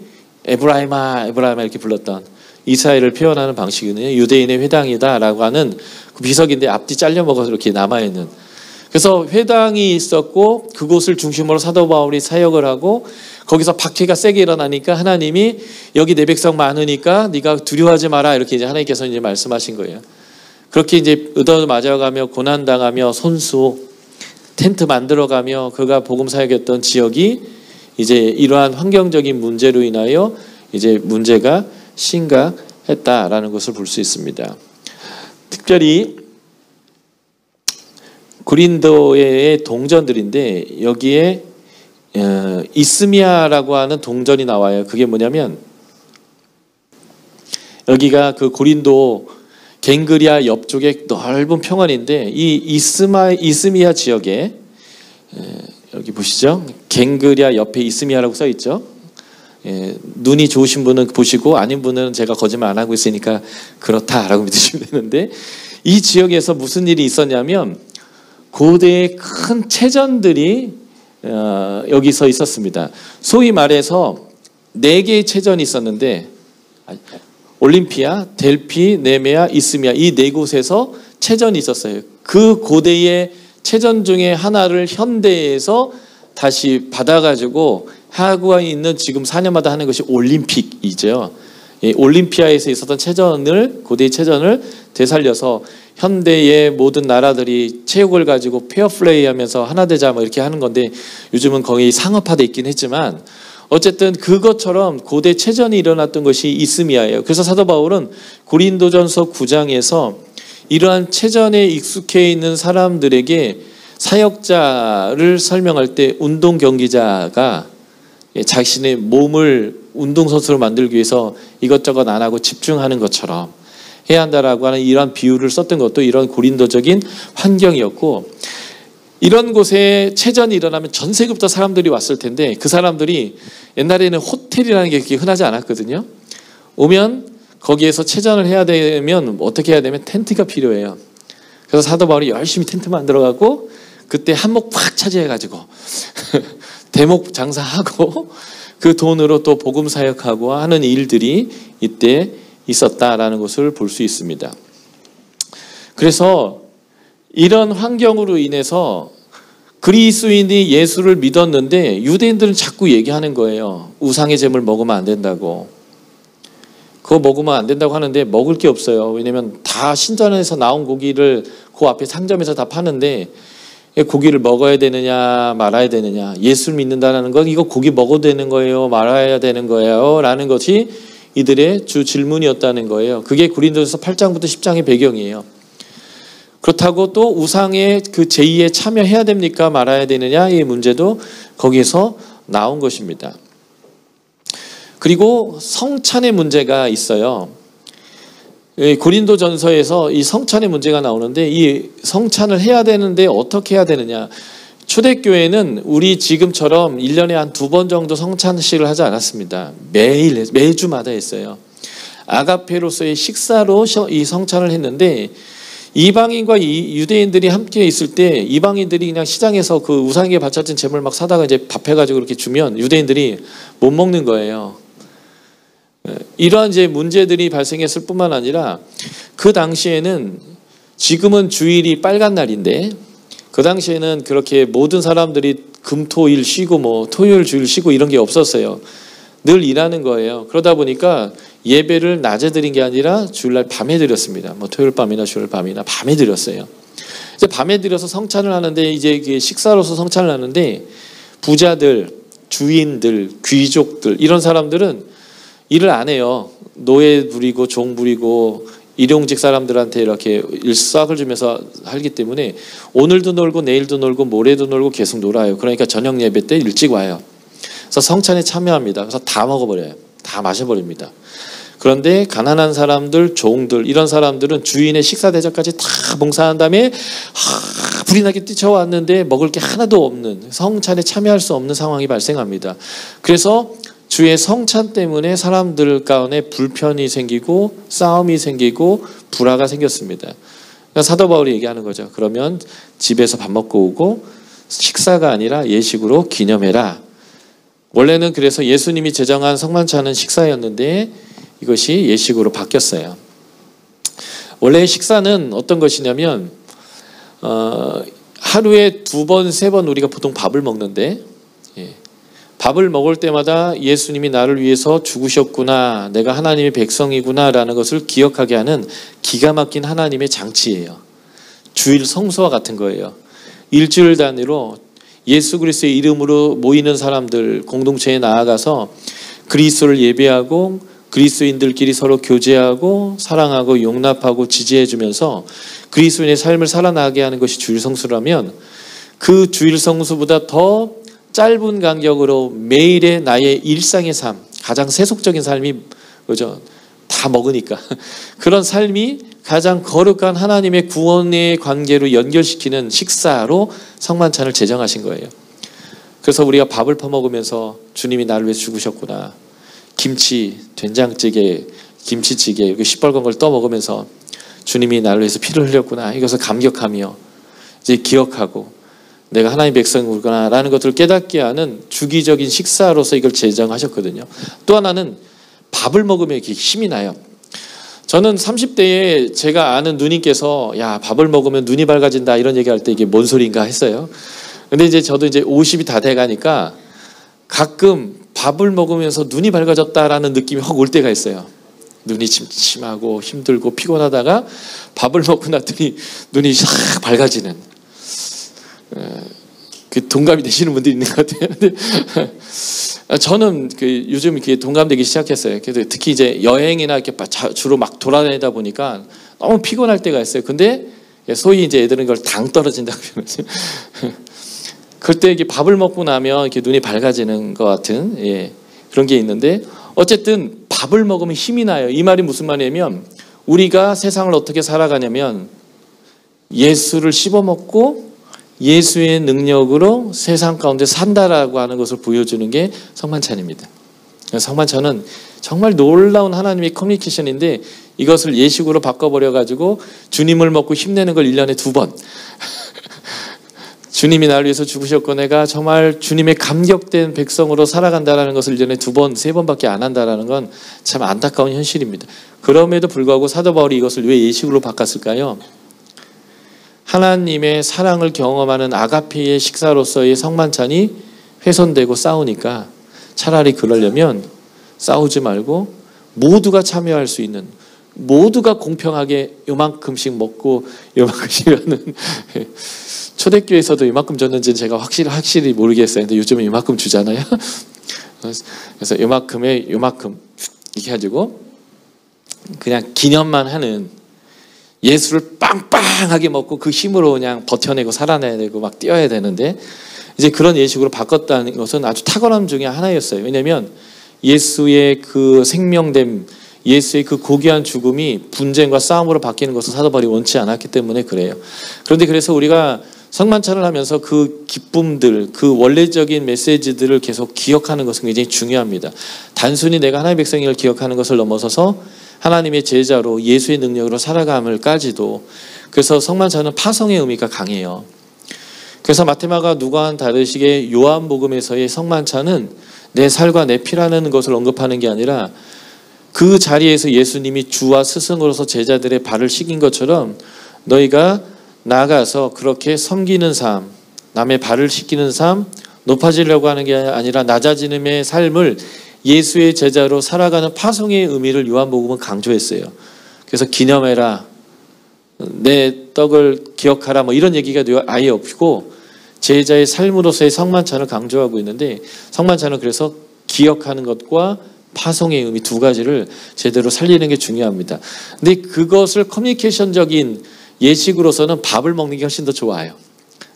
에브라이마 이렇게 불렀던 이스라엘을 표현하는 방식이거든요. 유대인의 회당이다라고 하는 그 비석인데 앞뒤 잘려 먹어서 이렇게 남아있는. 그래서 회당이 있었고 그곳을 중심으로 사도 바울이 사역을 하고 거기서 박해가 세게 일어나니까 하나님이 여기 내 백성 많으니까 네가 두려워하지 마라 이렇게 이제 하나님께서 이제 말씀하신 거예요. 그렇게 이제 얻어 맞아가며 고난 당하며 손수 텐트 만들어가며 그가 복음 사역했던 지역이 이제 이러한 환경적인 문제로 인하여 이제 문제가 심각했다라는 것을 볼 수 있습니다. 특별히 고린도의 동전들인데 여기에 이스미아라고 하는 동전이 나와요. 그게 뭐냐면 여기가 그 고린도 갱그리아 옆쪽에 넓은 평원인데 이 이스미아 지역에 여기 보시죠. 갱그리아 옆에 이스미아라고 써 있죠. 눈이 좋으신 분은 보시고 아닌 분은 제가 거짓말 안 하고 있으니까 그렇다라고 믿으시면 되는데 이 지역에서 무슨 일이 있었냐면 고대의 큰 체전들이 여기서 있었습니다. 소위 말해서 4개의 체전이 있었는데 올림피아, 델피, 네메아, 이스미아 이 4곳에서 체전이 있었어요. 그 고대의 체전 중에 하나를 현대에서 다시 받아가지고 하고 있는 지금 4년마다 하는 것이 올림픽이죠. 올림피아에서 있었던 체전을 고대의 체전을 되살려서 현대의 모든 나라들이 체육을 가지고 페어플레이하면서 하나 되자 뭐 이렇게 하는 건데 요즘은 거의 상업화돼 있긴 했지만 어쨌든 그것처럼 고대 체전이 일어났던 것이 이스미아예요. 그래서 사도 바울은 고린도전서 9장에서 이러한 체전에 익숙해 있는 사람들에게 사역자를 설명할 때 운동 경기자가 자신의 몸을 운동선수로 만들기 위해서 이것저것 안 하고 집중하는 것처럼 해야 한다라고 하는 이런 비유를 썼던 것도 이런 고린도적인 환경이었고 이런 곳에 체전이 일어나면 전 세계부터 사람들이 왔을 텐데 그 사람들이 옛날에는 호텔이라는 게 그렇게 흔하지 않았거든요. 오면 거기에서 체전을 해야 되면 어떻게 해야 되면 텐트가 필요해요. 그래서 사도 바울이 열심히 텐트 만들어가고 그때 한몫 팍 차지해가지고 대목 장사하고 그 돈으로 또 복음 사역하고 하는 일들이 이때 있었다라는 것을 볼 수 있습니다. 그래서 이런 환경으로 인해서 그리스도인이 예수를 믿었는데 유대인들은 자꾸 얘기하는 거예요. 우상의 제물 먹으면 안 된다고. 그거 먹으면 안 된다고 하는데 먹을 게 없어요. 왜냐면 다 신전에서 나온 고기를 그 앞에 상점에서 다 파는데 고기를 먹어야 되느냐 말아야 되느냐, 예수를 믿는다는 건 이거 고기 먹어도 되는 거예요, 말아야 되는 거예요 라는 것이 이들의 주 질문이었다는 거예요. 그게 고린도전서 8장부터 10장의 배경이에요. 그렇다고 또 우상의 그 제의에 참여해야 됩니까 말아야 되느냐, 이 문제도 거기에서 나온 것입니다. 그리고 성찬의 문제가 있어요. 고린도전서에서 이 성찬의 문제가 나오는데, 이 성찬을 해야 되는데 어떻게 해야 되느냐. 초대교회는 우리 지금처럼 1년에 한 2번 정도 성찬식을 하지 않았습니다. 매주마다 했어요. 아가페로서의 식사로 이 성찬을 했는데, 이방인과 이 유대인들이 함께 있을 때 이방인들이 그냥 시장에서 그 우상에게 바쳤던 재물 막 사다가 이제 밥해가지고 이렇게 주면 유대인들이 못 먹는 거예요. 이러한 이제 문제들이 발생했을 뿐만 아니라, 그 당시에는, 지금은 주일이 빨간 날인데 그 당시에는 그렇게 모든 사람들이 금토일 쉬고 뭐 토요일 주일 쉬고 이런 게 없었어요. 늘 일하는 거예요. 그러다 보니까 예배를 낮에 드린 게 아니라 주일날 밤에 드렸습니다. 뭐 토요일 밤이나 주일 밤이나 밤에 드렸어요. 이제 밤에 드려서 성찬을 하는데, 이제 식사로서 성찬을 하는데, 부자들, 주인들, 귀족들 이런 사람들은 일을 안 해요. 노예 부리고 종 부리고 일용직 사람들한테 이렇게 일수학을 주면서 하기 때문에 오늘도 놀고 내일도 놀고 모레도 놀고 계속 놀아요. 그러니까 저녁 예배 때 일찍 와요. 그래서 성찬에 참여합니다. 그래서 다 먹어버려요. 다 마셔버립니다. 그런데 가난한 사람들, 종들 이런 사람들은 주인의 식사 대접까지 다 봉사한 다음에 불이 나게 뛰쳐왔는데 먹을 게 하나도 없는, 성찬에 참여할 수 없는 상황이 발생합니다. 그래서 주의 성찬 때문에 사람들 가운데 불편이 생기고 싸움이 생기고 불화가 생겼습니다. 그러니까 사도 바울이 얘기하는 거죠. 그러면 집에서 밥 먹고 오고 식사가 아니라 예식으로 기념해라. 원래는 그래서 예수님이 제정한 성만찬은 식사였는데 이것이 예식으로 바뀌었어요. 원래 식사는 어떤 것이냐면 하루에 2번, 3번 우리가 보통 밥을 먹는데, 밥을 먹을 때마다 예수님이 나를 위해서 죽으셨구나, 내가 하나님의 백성이구나 라는 것을 기억하게 하는 기가 막힌 하나님의 장치예요. 주일 성수와 같은 거예요. 일주일 단위로 예수 그리스도의 이름으로 모이는 사람들 공동체에 나아가서 그리스도를 예배하고 그리스도인들끼리 서로 교제하고 사랑하고 용납하고 지지해 주면서 그리스도인의 삶을 살아나게 하는 것이 주일 성수라면, 그 주일 성수보다 더 짧은 간격으로 매일의 나의 일상의 삶, 가장 세속적인 삶이 그죠? 다 먹으니까 그런 삶이 가장 거룩한 하나님의 구원의 관계로 연결시키는 식사로 성만찬을 제정하신 거예요. 그래서 우리가 밥을 퍼먹으면서 주님이 나를 위해 죽으셨구나, 김치, 된장찌개, 김치찌개 이렇게 시뻘건 걸 떠먹으면서 주님이 나를 위해서 피를 흘렸구나, 이것을 감격하며 이제 기억하고 내가 하나님의 백성이구나 라는 것들을 깨닫게 하는 주기적인 식사로서 이걸 제정하셨거든요. 또 하나는 밥을 먹으면 이렇게 힘이 나요. 저는 30대에 제가 아는 누님께서 야, 밥을 먹으면 눈이 밝아진다 이런 얘기할 때 이게 뭔 소리인가 했어요. 근데 이제 저도 이제 50이 다 돼가니까 가끔 밥을 먹으면서 눈이 밝아졌다라는 느낌이 확 올 때가 있어요. 눈이 침침하고 힘들고 피곤하다가 밥을 먹고 났더니 눈이 싹 밝아지는, 그 동감이 되시는 분들이 있는 것 같아요. 저는 요즘 이렇게 동감되기 시작했어요. 그래서 특히 이제 여행이나 이렇게 주로 막 돌아다니다 보니까 너무 피곤할 때가 있어요. 근데 소위 이제 애들은 이걸 당 떨어진다고 표현하죠. 그때 이게 밥을 먹고 나면 이렇게 눈이 밝아지는 것 같은, 그런 게 있는데, 어쨌든 밥을 먹으면 힘이 나요. 이 말이 무슨 말이냐면, 우리가 세상을 어떻게 살아가냐면 예수를 씹어먹고 예수의 능력으로 세상 가운데 산다라고 하는 것을 보여주는 게 성만찬입니다. 성만찬은 정말 놀라운 하나님의 커뮤니케이션인데, 이것을 예식으로 바꿔버려가지고 주님을 먹고 힘내는 걸 1년에 2번 주님이 나를 위해서 죽으셨고 내가 정말 주님의 감격된 백성으로 살아간다라는 것을 1년에 2번, 3번밖에 안 한다라는 건 참 안타까운 현실입니다. 그럼에도 불구하고 사도 바울이 이것을 왜 예식으로 바꿨을까요? 하나님의 사랑을 경험하는 아가페의 식사로서의 성만찬이 훼손되고 싸우니까 차라리 그러려면 싸우지 말고 모두가 참여할 수 있는, 모두가 공평하게 요만큼씩 먹고 요만큼씩 하는 초대교회에서도 이만큼 줬는지는 제가 확실히 모르겠어요. 근데 요즘은 이만큼 주잖아요. 그래서 요만큼에 요만큼 이렇게 가지고 그냥 기념만 하는, 예수를 빵빵하게 먹고 그 힘으로 그냥 버텨내고 살아내야 되고 막 뛰어야 되는데, 이제 그런 예식으로 바꿨다는 것은 아주 탁월함 중에 하나였어요. 왜냐하면 예수의 그 생명됨, 예수의 그 고귀한 죽음이 분쟁과 싸움으로 바뀌는 것을 사도 바울이 원치 않았기 때문에 그래요. 그런데 그래서 우리가 성만찬을 하면서 그 기쁨들, 그 원래적인 메시지들을 계속 기억하는 것은 굉장히 중요합니다. 단순히 내가 하나님의 백성을 기억하는 것을 넘어서서 하나님의 제자로 예수의 능력으로 살아감을까지도, 그래서 성만찬은 파송의 의미가 강해요. 그래서 마테마가 누가와는 다르시게 요한복음에서의 성만찬은 내 살과 내 피라는 것을 언급하는 게 아니라 그 자리에서 예수님이 주와 스승으로서 제자들의 발을 씻긴 것처럼 너희가 나아가서 그렇게 섬기는 삶, 남의 발을 씻기는 삶, 높아지려고 하는 게 아니라 낮아지는 삶을 예수의 제자로 살아가는 파송의 의미를 요한복음은 강조했어요. 그래서 기념해라, 내 떡을 기억하라, 뭐 이런 얘기가 아예 없고 제자의 삶으로서의 성만찬을 강조하고 있는데, 성만찬은 그래서 기억하는 것과 파송의 의미 두 가지를 제대로 살리는 게 중요합니다. 근데 그것을 커뮤니케이션적인 예식으로서는 밥을 먹는 게 훨씬 더 좋아요.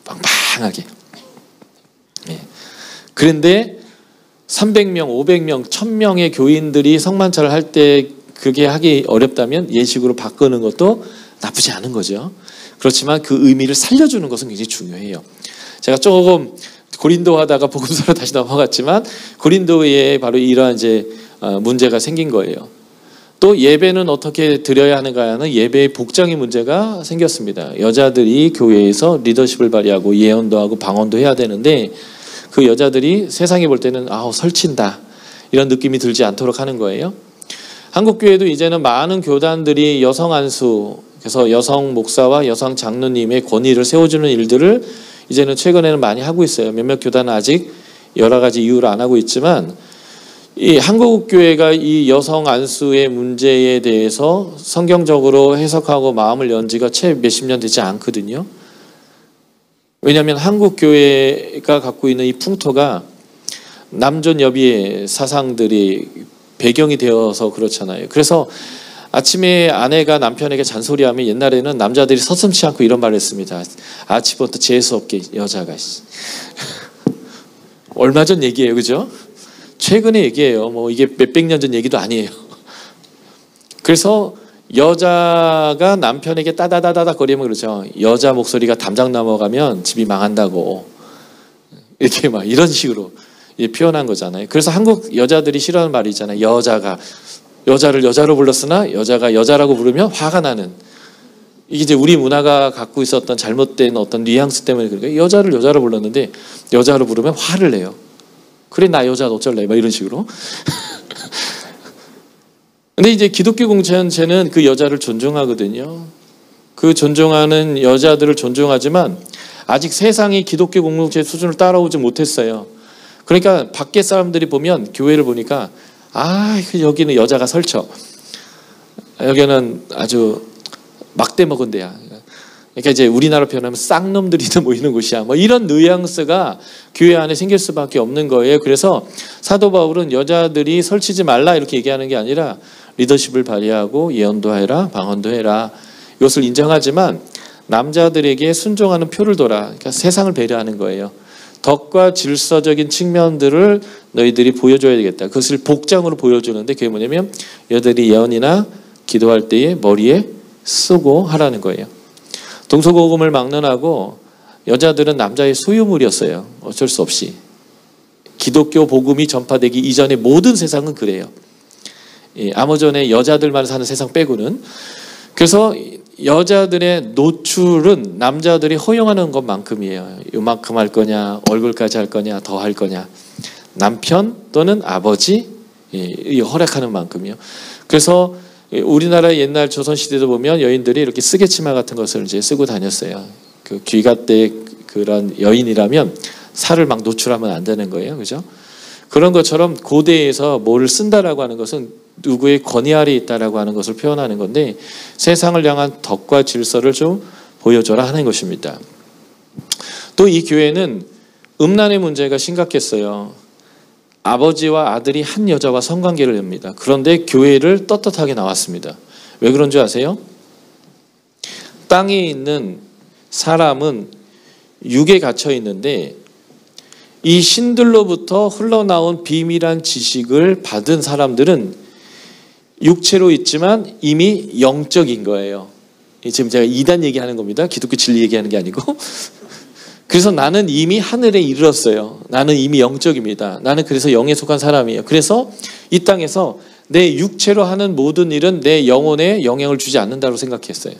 빵빵하게. 예. 그런데 300명, 500명, 1000명의 교인들이 성만찬을 할 때 그게 하기 어렵다면 예식으로 바꾸는 것도 나쁘지 않은 거죠. 그렇지만 그 의미를 살려주는 것은 굉장히 중요해요. 제가 조금 고린도 하다가 복음서로 다시 넘어갔지만 고린도에 바로 이러한 이제 문제가 생긴 거예요. 또 예배는 어떻게 드려야 하는가는 예배의 복장의 문제가 생겼습니다. 여자들이 교회에서 리더십을 발휘하고 예언도 하고 방언도 해야 되는데 그 여자들이 세상이 볼 때는 설친다 이런 느낌이 들지 않도록 하는 거예요. 한국교회도 이제는 많은 교단들이 여성 안수, 그래서 여성 목사와 여성 장로님의 권위를 세워주는 일들을 이제는 최근에는 많이 하고 있어요. 몇몇 교단은 아직 여러 가지 이유로 안 하고 있지만, 이 한국교회가 이 여성 안수의 문제에 대해서 성경적으로 해석하고 마음을 연 지가 채 몇십 년 되지 않거든요. 왜냐하면 한국교회가 갖고 있는 이 풍토가 남존 여비의 사상들이 배경이 되어서 그렇잖아요. 그래서 아침에 아내가 남편에게 잔소리하면 옛날에는 남자들이 서슴지 않고 이런 말을 했습니다. 아침부터 재수없게 여자가. 얼마 전 얘기예요, 그죠? 최근의 얘기예요. 뭐 이게 몇백 년 전 얘기도 아니에요. 그래서 여자가 남편에게 따다다다다 거리면 그러죠. 여자 목소리가 담장 넘어가면 집이 망한다고. 이렇게 막 이런 식으로 표현한 거잖아요. 그래서 한국 여자들이 싫어하는 말이 있잖아요. 여자를 여자로 불렀으나 여자가 여자라고 부르면 화가 나는. 이게 이제 우리 문화가 갖고 있었던 잘못된 어떤 뉘앙스 때문에 그러니까 여자를 여자로 불렀는데 여자로 부르면 화를 내요. 그래 나 여자 어쩔래 막 이런 식으로. 근데 이제 기독교 공동체는 그 여자를 존중하거든요. 그 존중하는 여자들을 존중하지만 아직 세상이 기독교 공동체 수준을 따라오지 못했어요. 그러니까 밖에 사람들이 보면 교회를 보니까 여기는 여자가 설쳐. 여기는 아주 막대 먹은 데야. 그러니까 이제 우리나라 표현하면 쌍놈들이 모이는 곳이야. 뭐 이런 뉘앙스가 교회 안에 생길 수밖에 없는 거예요. 그래서 사도 바울은 여자들이 설치지 말라 이렇게 얘기하는 게 아니라 리더십을 발휘하고 예언도 해라, 방언도 해라. 이것을 인정하지만 남자들에게 순종하는 표를 둬라. 그러니까 세상을 배려하는 거예요. 덕과 질서적인 측면들을 너희들이 보여줘야 되겠다. 그것을 복장으로 보여주는데 그게 뭐냐면 여자들이 예언이나 기도할 때에 머리에 쓰고 하라는 거예요. 동서고금을 막론하고 여자들은 남자의 소유물이었어요. 어쩔 수 없이. 기독교 복음이 전파되기 이전의 모든 세상은 그래요. 아모전에 여자들만 사는 세상 빼고는. 그래서 여자들의 노출은 남자들이 허용하는 것만큼이에요. 요만큼 할 거냐, 얼굴까지 할 거냐, 더 할 거냐. 남편 또는 아버지 허락하는 만큼이요. 그래서 우리나라 옛날 조선시대도 보면 여인들이 이렇게 쓰개치마 같은 것을 이제 쓰고 다녔어요. 그 귀가 때 그런 여인이라면 살을 막 노출하면 안 되는 거예요. 그죠? 그런 것처럼 고대에서 뭐를 쓴다라고 하는 것은 누구의 권위 아래에 있다라고 하는 것을 표현하는 건데, 세상을 향한 덕과 질서를 좀 보여줘라 하는 것입니다. 또 이 교회는 음란의 문제가 심각했어요. 아버지와 아들이 한 여자와 성관계를 합니다. 그런데 교회를 떳떳하게 나왔습니다. 왜 그런 줄 아세요? 땅에 있는 사람은 육에 갇혀 있는데 이 신들로부터 흘러나온 비밀한 지식을 받은 사람들은 육체로 있지만 이미 영적인 거예요. 지금 제가 이단 얘기하는 겁니다. 기독교 진리 얘기하는 게 아니고. 그래서 나는 이미 하늘에 이르렀어요. 나는 이미 영적입니다. 나는 그래서 영에 속한 사람이에요. 그래서 이 땅에서 내 육체로 하는 모든 일은 내 영혼에 영향을 주지 않는다고 생각했어요.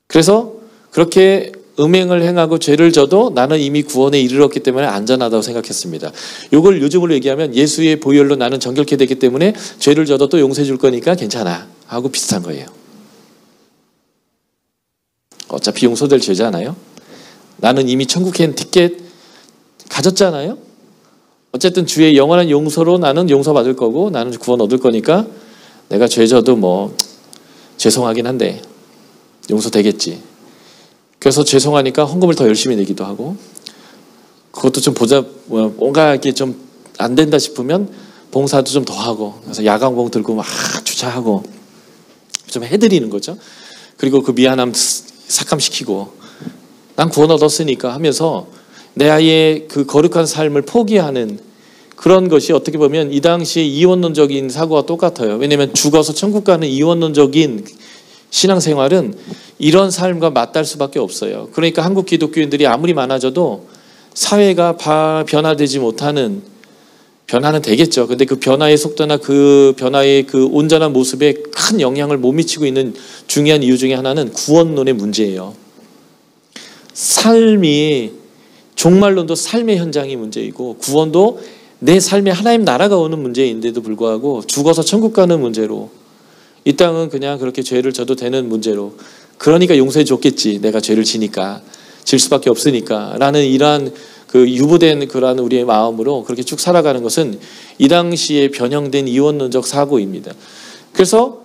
그래서 그렇게 음행을 행하고 죄를 져도 나는 이미 구원에 이르렀기 때문에 안전하다고 생각했습니다. 이걸 요즘으로 얘기하면 예수의 보혈로 나는 정결케 되기 때문에 죄를 져도 또 용서해 줄 거니까 괜찮아 하고 비슷한 거예요. 어차피 용서될 죄잖아요. 나는 이미 천국행 티켓 가졌잖아요. 어쨌든 주의 영원한 용서로 나는 용서받을 거고 나는 구원 얻을 거니까 내가 죄 져도 뭐 죄송하긴 한데 용서되겠지. 그래서 죄송하니까 헌금을 더 열심히 내기도 하고, 그것도 좀 뭔가 이렇게 좀 안 된다 싶으면 봉사도 좀 더 하고, 그래서 야광봉 들고 막 주차하고 좀 해드리는 거죠. 그리고 그 미안함 삭감시키고, 난 구원 얻었으니까 하면서 내 아이의 그 거룩한 삶을 포기하는 그런 것이 어떻게 보면 이 당시에 이원론적인 사고와 똑같아요. 왜냐하면 죽어서 천국 가는 이원론적인 신앙생활은 이런 삶과 맞닿을 수밖에 없어요. 그러니까 한국 기독교인들이 아무리 많아져도 사회가 변화되지 못하는, 변화는 되겠죠. 근데 그 변화의 속도나 그 변화의 그 온전한 모습에 큰 영향을 못 미치고 있는 중요한 이유 중에 하나는 구원론의 문제예요. 삶이, 종말론도 삶의 현장이 문제이고 구원도 내 삶에 하나님 나라가 오는 문제인데도 불구하고 죽어서 천국 가는 문제로, 이 땅은 그냥 그렇게 죄를 져도 되는 문제로, 그러니까 용서해 줬겠지, 내가 죄를 지니까, 질 수밖에 없으니까 라는 이러한 그 유보된 그러한 우리의 마음으로 그렇게 쭉 살아가는 것은 이 당시에 변형된 이원론적 사고입니다. 그래서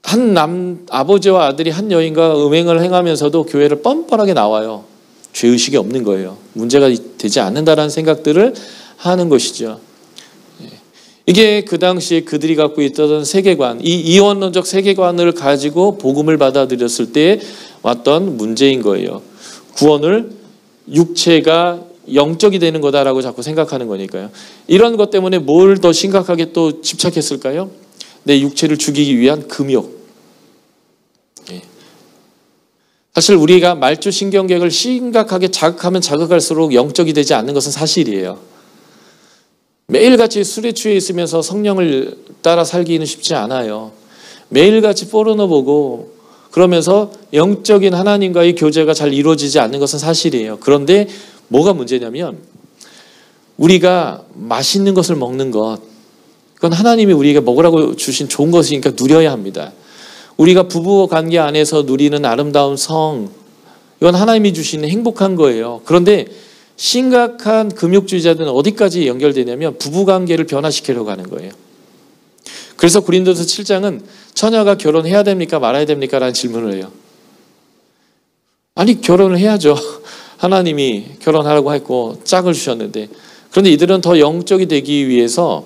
한 아버지와 아들이 한 여인과 음행을 행하면서도 교회를 뻔뻔하게 나와요. 죄의식이 없는 거예요. 문제가 되지 않는다라는 생각들을 하는 것이죠. 이게 그 당시에 그들이 갖고 있던 세계관, 이 이원론적 세계관을 가지고 복음을 받아들였을 때 왔던 문제인 거예요. 구원을 육체가 영적이 되는 거다라고 자꾸 생각하는 거니까요. 이런 것 때문에 뭘 더 심각하게 또 집착했을까요? 내 육체를 죽이기 위한 금욕. 사실 우리가 말초신경계를 심각하게 자극하면 자극할수록 영적이 되지 않는 것은 사실이에요. 매일같이 술에 취해 있으면서 성령을 따라 살기는 쉽지 않아요. 매일같이 포르노 보고 그러면서 영적인 하나님과의 교제가 잘 이루어지지 않는 것은 사실이에요. 그런데 뭐가 문제냐면 우리가 맛있는 것을 먹는 것, 그건 하나님이 우리에게 먹으라고 주신 좋은 것이니까 누려야 합니다. 우리가 부부 관계 안에서 누리는 아름다운 성, 이건 하나님이 주시는 행복한 거예요. 그런데 심각한 금욕주의자들은 어디까지 연결되냐면 부부관계를 변화시키려고 하는 거예요. 그래서 고린도서 7장은 처녀가 결혼해야 됩니까 말아야 됩니까? 라는 질문을 해요. 아니 결혼을 해야죠. 하나님이 결혼하라고 했고 짝을 주셨는데, 그런데 이들은 더 영적이 되기 위해서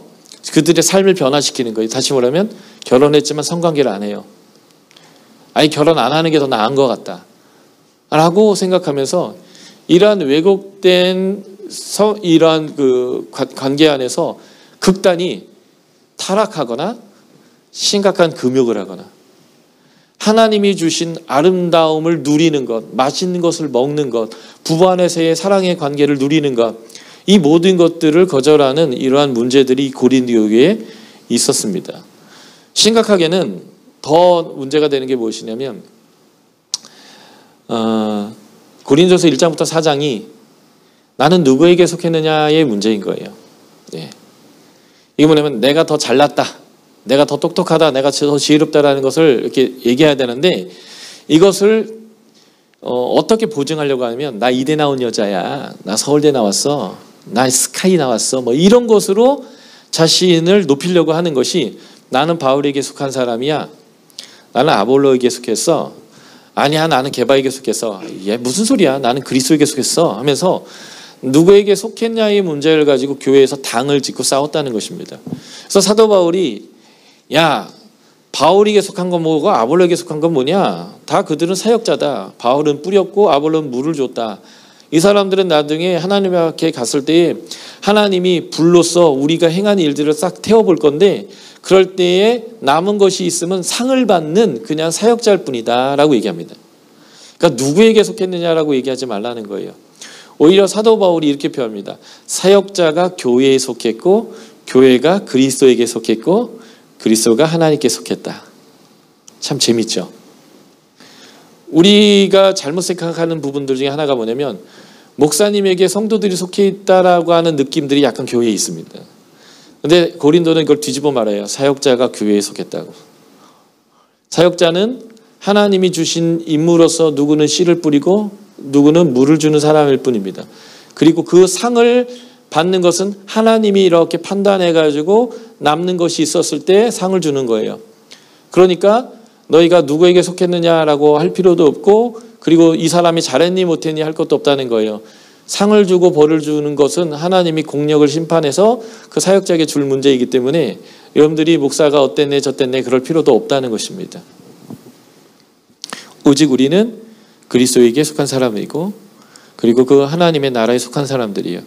그들의 삶을 변화시키는 거예요. 다시 말하면 결혼했지만 성관계를 안 해요. 아니 결혼 안 하는 게 더 나은 것 같다 라고 생각하면서 이러한 왜곡된 이러한 그 관계 안에서 극단이 타락하거나 심각한 금욕을 하거나 하나님이 주신 아름다움을 누리는 것, 맛있는 것을 먹는 것, 부부 안에서의 사랑의 관계를 누리는 것, 이 모든 것들을 거절하는 이러한 문제들이 고린도 교회에 있었습니다. 심각하게는 더 문제가 되는 게 무엇이냐면 고린도서 1장부터 4장이 나는 누구에게 속했느냐의 문제인 거예요. 이게 뭐냐면 내가 더 잘났다, 내가 더 똑똑하다, 내가 더 지혜롭다라는 것을 이렇게 얘기해야 되는데, 이것을 어떻게 보증하려고 하면 나 이대 나온 여자야, 나 서울대 나왔어, 나 스카이 나왔어. 뭐 이런 것으로 자신을 높이려고 하는 것이 나는 바울에게 속한 사람이야. 나는 아볼로에게 속했어. 아니야, 나는 게바에게 속했어. 얘 무슨 소리야? 나는 그리스도에게 속했어. 하면서 누구에게 속했냐의 문제를 가지고 교회에서 당을 짓고 싸웠다는 것입니다. 그래서 사도 바울이 야, 바울에게 속한 건 뭐고 아볼로에게 속한 건 뭐냐? 다 그들은 사역자다. 바울은 뿌렸고 아볼로는 물을 줬다. 이 사람들은 나중에 하나님 앞에 갔을 때 하나님이 불로써 우리가 행한 일들을 싹 태워볼 건데 그럴 때에 남은 것이 있으면 상을 받는 그냥 사역자일 뿐이다 라고 얘기합니다. 그러니까 누구에게 속했느냐라고 얘기하지 말라는 거예요. 오히려 사도 바울이 이렇게 표현합니다. 사역자가 교회에 속했고 교회가 그리스도에게 속했고 그리스도가 하나님께 속했다. 참 재밌죠. 우리가 잘못 생각하는 부분들 중에 하나가 뭐냐면 목사님에게 성도들이 속해 있다라고 하는 느낌들이 약간 교회에 있습니다. 근데 고린도는 이걸 뒤집어 말해요. 사역자가 교회에 속했다고. 사역자는 하나님이 주신 임무로서 누구는 씨를 뿌리고 누구는 물을 주는 사람일 뿐입니다. 그리고 그 상을 받는 것은 하나님이 이렇게 판단해가지고 남는 것이 있었을 때 상을 주는 거예요. 그러니까 너희가 누구에게 속했느냐라고 할 필요도 없고 그리고 이 사람이 잘했니 못했니 할 것도 없다는 거예요. 상을 주고 벌을 주는 것은 하나님이 공력을 심판해서 그 사역자에게 줄 문제이기 때문에 여러분들이 목사가 어땠네 저땠네 그럴 필요도 없다는 것입니다. 오직 우리는 그리스도에게 속한 사람이고 그리고 그 하나님의 나라에 속한 사람들이에요.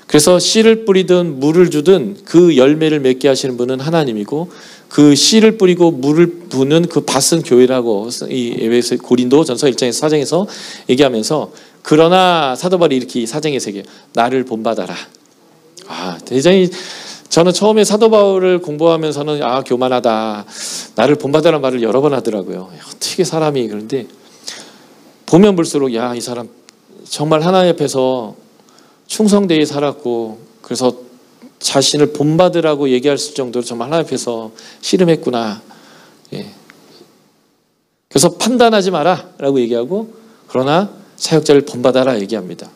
그래서 씨를 뿌리든 물을 주든 그 열매를 맺게 하시는 분은 하나님이고 그 씨를 뿌리고 물을 부는 그 밭은 교회라고 이 에베소 고린도전서 1장에서 4장에서 얘기하면서 그러나 사도 바울이 이렇게 4장에서 얘기해요. 나를 본받아라. 대장이 저는 처음에 사도 바울을 공부하면서는 교만하다. 나를 본받아라는 말을 여러 번 하더라고요. 어떻게 사람이 그런데 보면 볼수록 이 사람 정말 하나님 앞에서 충성되게 살았고 그래서 자신을 본받으라고 얘기할 정도로 정말 하나님 앞에서 씨름했구나. 그래서 판단하지 마라 라고 얘기하고 그러나 사역자를 본받아라 얘기합니다.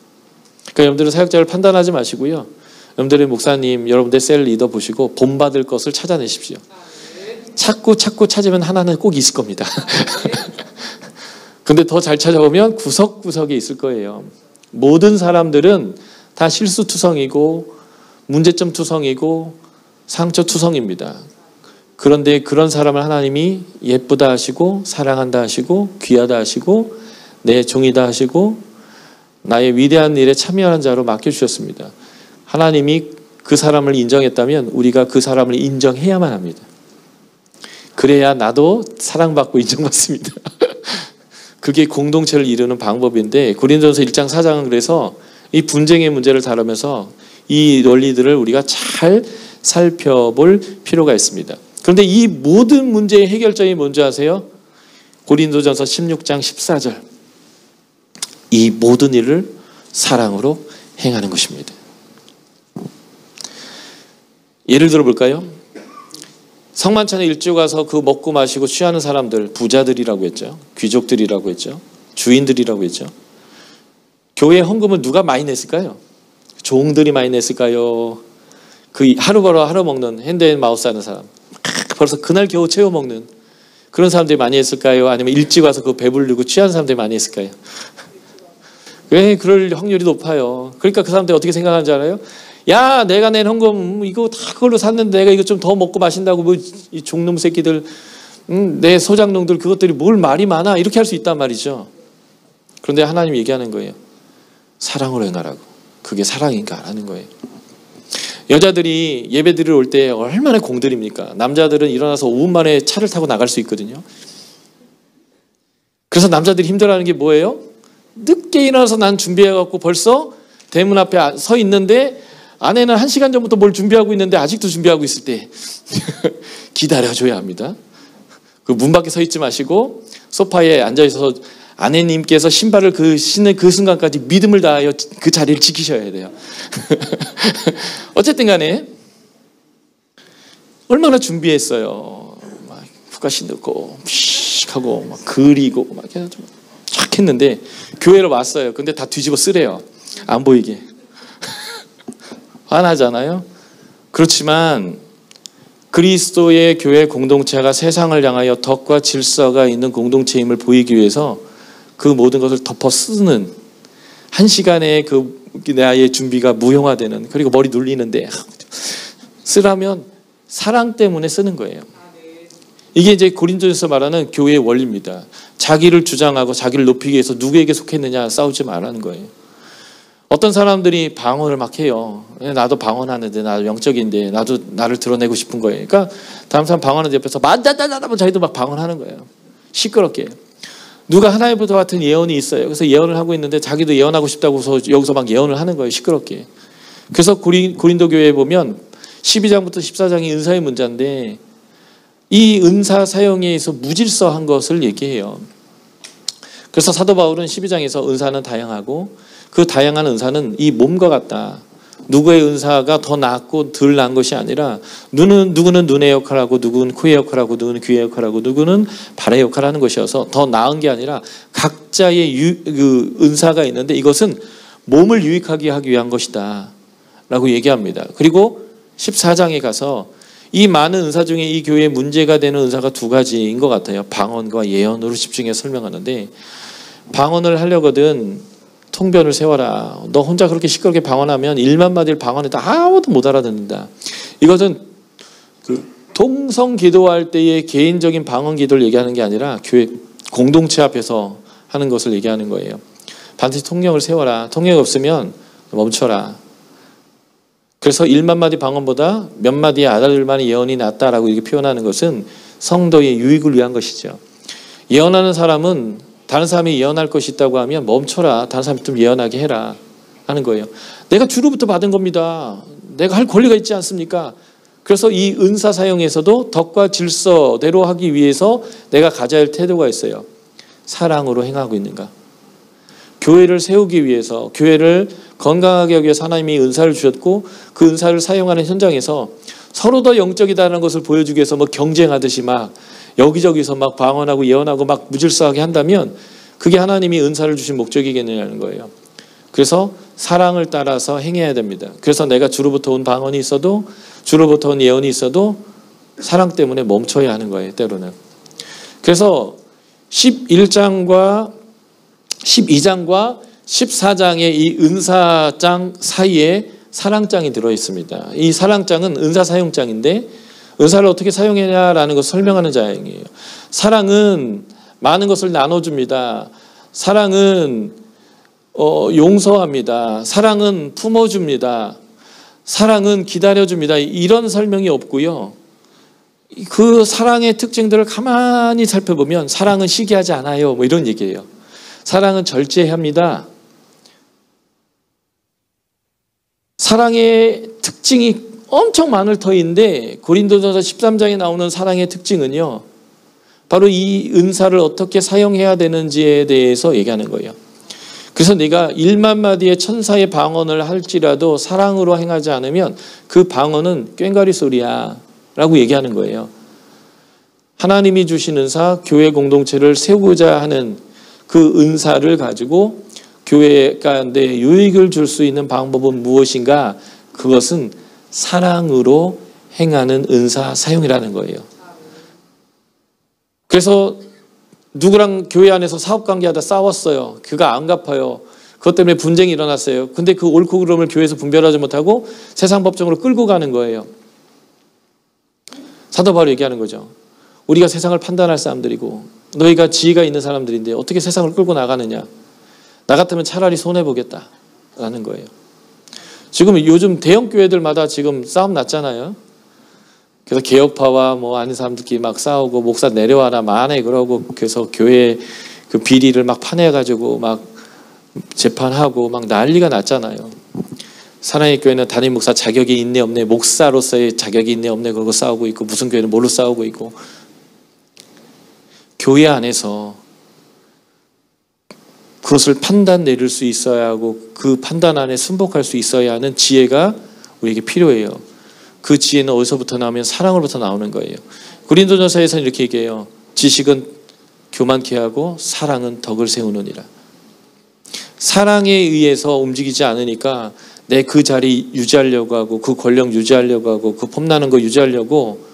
그러니까 여러분들은 사역자를 판단하지 마시고요. 여러분들의 목사님, 여러분들의 셀 리더 보시고 본받을 것을 찾아내십시오. 찾고 찾으면 하나는 꼭 있을 겁니다. 근데 더 잘 찾아보면 구석구석에 있을 거예요. 모든 사람들은 다 실수투성이고 문제점투성이고 상처투성입니다. 그런데 그런 사람을 하나님이 예쁘다 하시고 사랑한다 하시고 귀하다 하시고 내 종이다 하시고 나의 위대한 일에 참여하는 자로 맡겨주셨습니다. 하나님이 그 사람을 인정했다면 우리가 그 사람을 인정해야만 합니다. 그래야 나도 사랑받고 인정받습니다. 그게 공동체를 이루는 방법인데 고린도전서 1장 4장은 그래서 이 분쟁의 문제를 다루면서 이 원리들을 우리가 잘 살펴볼 필요가 있습니다. 그런데 이 모든 문제의 해결점이 뭔지 아세요? 고린도전서 16장 14절. 이 모든 일을 사랑으로 행하는 것입니다. 예를 들어 볼까요? 성만찬에 일찍 와서 그 먹고 마시고 취하는 사람들, 부자들이라고 했죠. 귀족들이라고 했죠. 주인들이라고 했죠. 교회 헌금을 누가 많이 냈을까요? 종들이 많이 냈을까요? 그 하루 벌어 하루 먹는 핸드앤마우스 하는 사람, 벌써 그날 겨우 채워 먹는 그런 사람들이 많이 했을까요? 아니면 일찍 와서 그 배부르고 취한 사람들이 많이 했을까요? 왜 그럴 확률이 높아요? 그러니까 그 사람들이 어떻게 생각하는지 알아요? 야, 내가 낸 헌금 이거 다 그걸로 샀는데 내가 이거 좀 더 먹고 마신다고 뭐 이 종놈 새끼들, 내 소장농들 그것들이 뭘 말이 많아 이렇게 할 수 있단 말이죠. 그런데 하나님이 얘기하는 거예요. 사랑으로 행하라고. 그게 사랑인가 하는 거예요. 여자들이 예배 드리러 올 때 얼마나 공들입니까? 남자들은 일어나서 5분 만에 차를 타고 나갈 수 있거든요. 그래서 남자들이 힘들어하는 게 뭐예요? 늦게 일어나서 난 준비해갖고 벌써 대문 앞에 서 있는데 아내는 1시간 전부터 뭘 준비하고 있는데 아직도 준비하고 있을 때 기다려줘야 합니다. 그 문 밖에 서 있지 마시고 소파에 앉아있어서 아내님께서 신발을 신는 그 순간까지 믿음을 다하여 그 자리를 지키셔야 돼요. 어쨌든 간에 얼마나 준비했어요. 막 후가시 넣고 하고 막 그리고 막 해가지고 쫙 했는데 교회로 왔어요. 근데 다 뒤집어 쓰래요. 안 보이게. 화나잖아요. 그렇지만 그리스도의 교회 공동체가 세상을 향하여 덕과 질서가 있는 공동체임을 보이기 위해서 그 모든 것을 덮어 쓰는, 한 시간에 그 나의 준비가 무용화되는, 그리고 머리 눌리는데 쓰라면 사랑 때문에 쓰는 거예요. 이게 이제 고린도에서 말하는 교회의 원리입니다. 자기를 주장하고 자기를 높이기 위해서 누구에게 속했느냐 싸우지 말라는 거예요. 어떤 사람들이 방언을 막 해요. 나도 방언하는데, 나도 영적인데, 나도 나를 드러내고 싶은 거예요. 그러니까 다음 사람 방언하는 옆에서 만다다다다 자기도 막 방언하는 거예요. 시끄럽게. 누가 하나님부터 같은 예언이 있어요. 그래서 예언을 하고 있는데 자기도 예언하고 싶다고 해서 여기서 막 예언을 하는 거예요. 시끄럽게. 그래서 고린도 교회에 보면 12장부터 14장이 은사의 문자인데, 이 은사 사용에 있어 무질서한 것을 얘기해요. 그래서 사도 바울은 12장에서 은사는 다양하고 그 다양한 은사는 이 몸과 같다. 누구의 은사가 더 낫고 덜 나은 것이 아니라 누구는 눈의 역할을 하고 누구는 코의 역할을 하고 누구는 귀의 역할을 하고 누구는 발의 역할을 하는 것이어서 더 나은 게 아니라 각자의 은사가 있는데 이것은 몸을 유익하게 하기 위한 것이다 라고 얘기합니다. 그리고 14장에 가서 이 많은 은사 중에 이 교회에 문제가 되는 은사가 두 가지인 것 같아요. 방언과 예언으로 집중해서 설명하는데, 방언을 하려거든 통변을 세워라. 너 혼자 그렇게 시끄럽게 방언하면 1만 마디를 방언해도 아무도 못 알아듣는다. 이것은 그 통성 기도할 때의 개인적인 방언 기도를 얘기하는 게 아니라 교회 공동체 앞에서 하는 것을 얘기하는 거예요. 반드시 통령을 세워라. 통령이 없으면 멈춰라. 그래서 1만 마디 방언보다 몇 마디의 알아들 만한 예언이 낫다라고 이렇게 표현하는 것은 성도의 유익을 위한 것이죠. 예언하는 사람은 다른 사람이 예언할 것이 있다고 하면 멈춰라. 다른 사람이 좀 예언하게 해라 하는 거예요. 내가 주로부터 받은 겁니다. 내가 할 권리가 있지 않습니까? 그래서 이 은사 사용에서도 덕과 질서대로 하기 위해서 내가 가져야 할 태도가 있어요. 사랑으로 행하고 있는가? 교회를 세우기 위해서, 교회를 건강하게 하기 위해서 하나님이 은사를 주셨고 그 은사를 사용하는 현장에서 서로 더 영적이다라는 것을 보여주기 위해서 뭐 경쟁하듯이 막 여기저기서 막 방언하고 예언하고 막 무질서하게 한다면 그게 하나님이 은사를 주신 목적이겠느냐는 거예요. 그래서 사랑을 따라서 행해야 됩니다. 그래서 내가 주로부터 온 방언이 있어도, 주로부터 온 예언이 있어도 사랑 때문에 멈춰야 하는 거예요, 때로는. 그래서 12장과 14장의 이 은사장 사이에 사랑장이 들어있습니다. 이 사랑장은 은사 사용장인데 은사를 어떻게 사용하냐라는 것을 설명하는 장이에요. 사랑은 많은 것을 나눠줍니다. 사랑은 용서합니다. 사랑은 품어줍니다. 사랑은 기다려줍니다. 이런 설명이 없고요. 그 사랑의 특징들을 가만히 살펴보면 사랑은 시기하지 않아요. 뭐 이런 얘기예요. 사랑은 절제합니다. 사랑의 특징이 엄청 많을 터인데 고린도전서 13장에 나오는 사랑의 특징은요, 바로 이 은사를 어떻게 사용해야 되는지에 대해서 얘기하는 거예요. 그래서 내가 1만 마디의 천사의 방언을 할지라도 사랑으로 행하지 않으면 그 방언은 꽹과리 소리야 라고 얘기하는 거예요. 하나님이 주신 은사, 교회 공동체를 세우고자 하는 그 은사를 가지고 교회 가운데 유익을 줄 수 있는 방법은 무엇인가? 그것은 사랑으로 행하는 은사 사용이라는 거예요. 그래서 누구랑 교회 안에서 사업관계하다 싸웠어요. 그가 안 갚아요. 그것 때문에 분쟁이 일어났어요. 근데 그 옳고 그름을 교회에서 분별하지 못하고 세상 법정으로 끌고 가는 거예요. 사도 바울이 얘기하는 거죠. 우리가 세상을 판단할 사람들이고 너희가 지혜가 있는 사람들인데 어떻게 세상을 끌고 나가느냐. 나 같으면 차라리 손해보겠다라는 거예요. 지금 요즘 대형 교회들마다 지금 싸움 났잖아요. 그래서 개혁파와 뭐 아닌 사람들끼리 막 싸우고 목사 내려와라 만에 그러고 그래서 교회 그 비리를 막 파내가지고 막 재판하고 막 난리가 났잖아요. 사랑의 교회는 담임 목사 자격이 있네 없네, 목사로서의 자격이 있네 없네 그러고 싸우고 있고, 무슨 교회는 뭘로 싸우고 있고. 교회 안에서 그것을 판단 내릴 수 있어야 하고 그 판단 안에 순복할 수 있어야 하는 지혜가 우리에게 필요해요. 그 지혜는 어디서부터 나오면 사랑으로부터 나오는 거예요. 고린도전서에서는 이렇게 얘기해요. 지식은 교만케 하고 사랑은 덕을 세우느니라. 사랑에 의해서 움직이지 않으니까 내 그 자리 유지하려고 하고 그 권력 유지하려고 하고 그 폼나는 거 유지하려고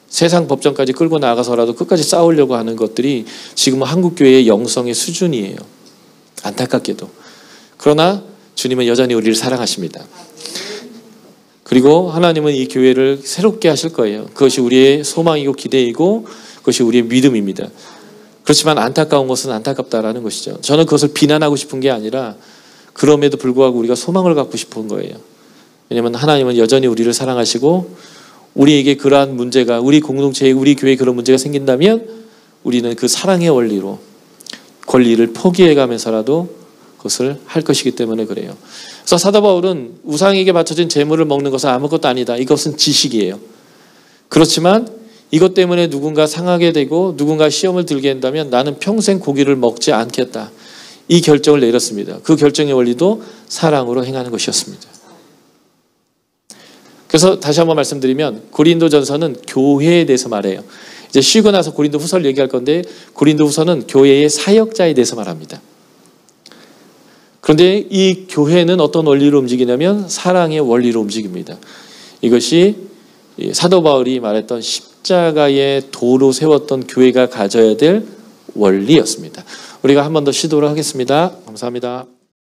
세상 법정까지 끌고 나가서라도 끝까지 싸우려고 하는 것들이 지금 한국 교회의 영성의 수준이에요. 안타깝게도. 그러나 주님은 여전히 우리를 사랑하십니다. 그리고 하나님은 이 교회를 새롭게 하실 거예요. 그것이 우리의 소망이고 기대이고 그것이 우리의 믿음입니다. 그렇지만 안타까운 것은 안타깝다라는 것이죠. 저는 그것을 비난하고 싶은 게 아니라 그럼에도 불구하고 우리가 소망을 갖고 싶은 거예요. 왜냐하면 하나님은 여전히 우리를 사랑하시고 우리에게 그러한 문제가 우리 공동체에 우리 교회에 그런 문제가 생긴다면 우리는 그 사랑의 원리로 권리를 포기해가면서라도 그것을 할 것이기 때문에 그래요. 그래서 사도 바울은 우상에게 바쳐진 제물을 먹는 것은 아무것도 아니다. 이것은 지식이에요. 그렇지만 이것 때문에 누군가 상하게 되고 누군가 시험을 들게 한다면 나는 평생 고기를 먹지 않겠다. 이 결정을 내렸습니다. 그 결정의 원리도 사랑으로 행하는 것이었습니다. 그래서 다시 한번 말씀드리면 고린도전서는 교회에 대해서 말해요. 이제 쉬고 나서 고린도후서를 얘기할 건데 고린도후서는 교회의 사역자에 대해서 말합니다. 그런데 이 교회는 어떤 원리로 움직이냐면 사랑의 원리로 움직입니다. 이것이 사도 바울이 말했던 십자가의 도로 세웠던 교회가 가져야 될 원리였습니다. 우리가 한 번 더 시도를 하겠습니다. 감사합니다.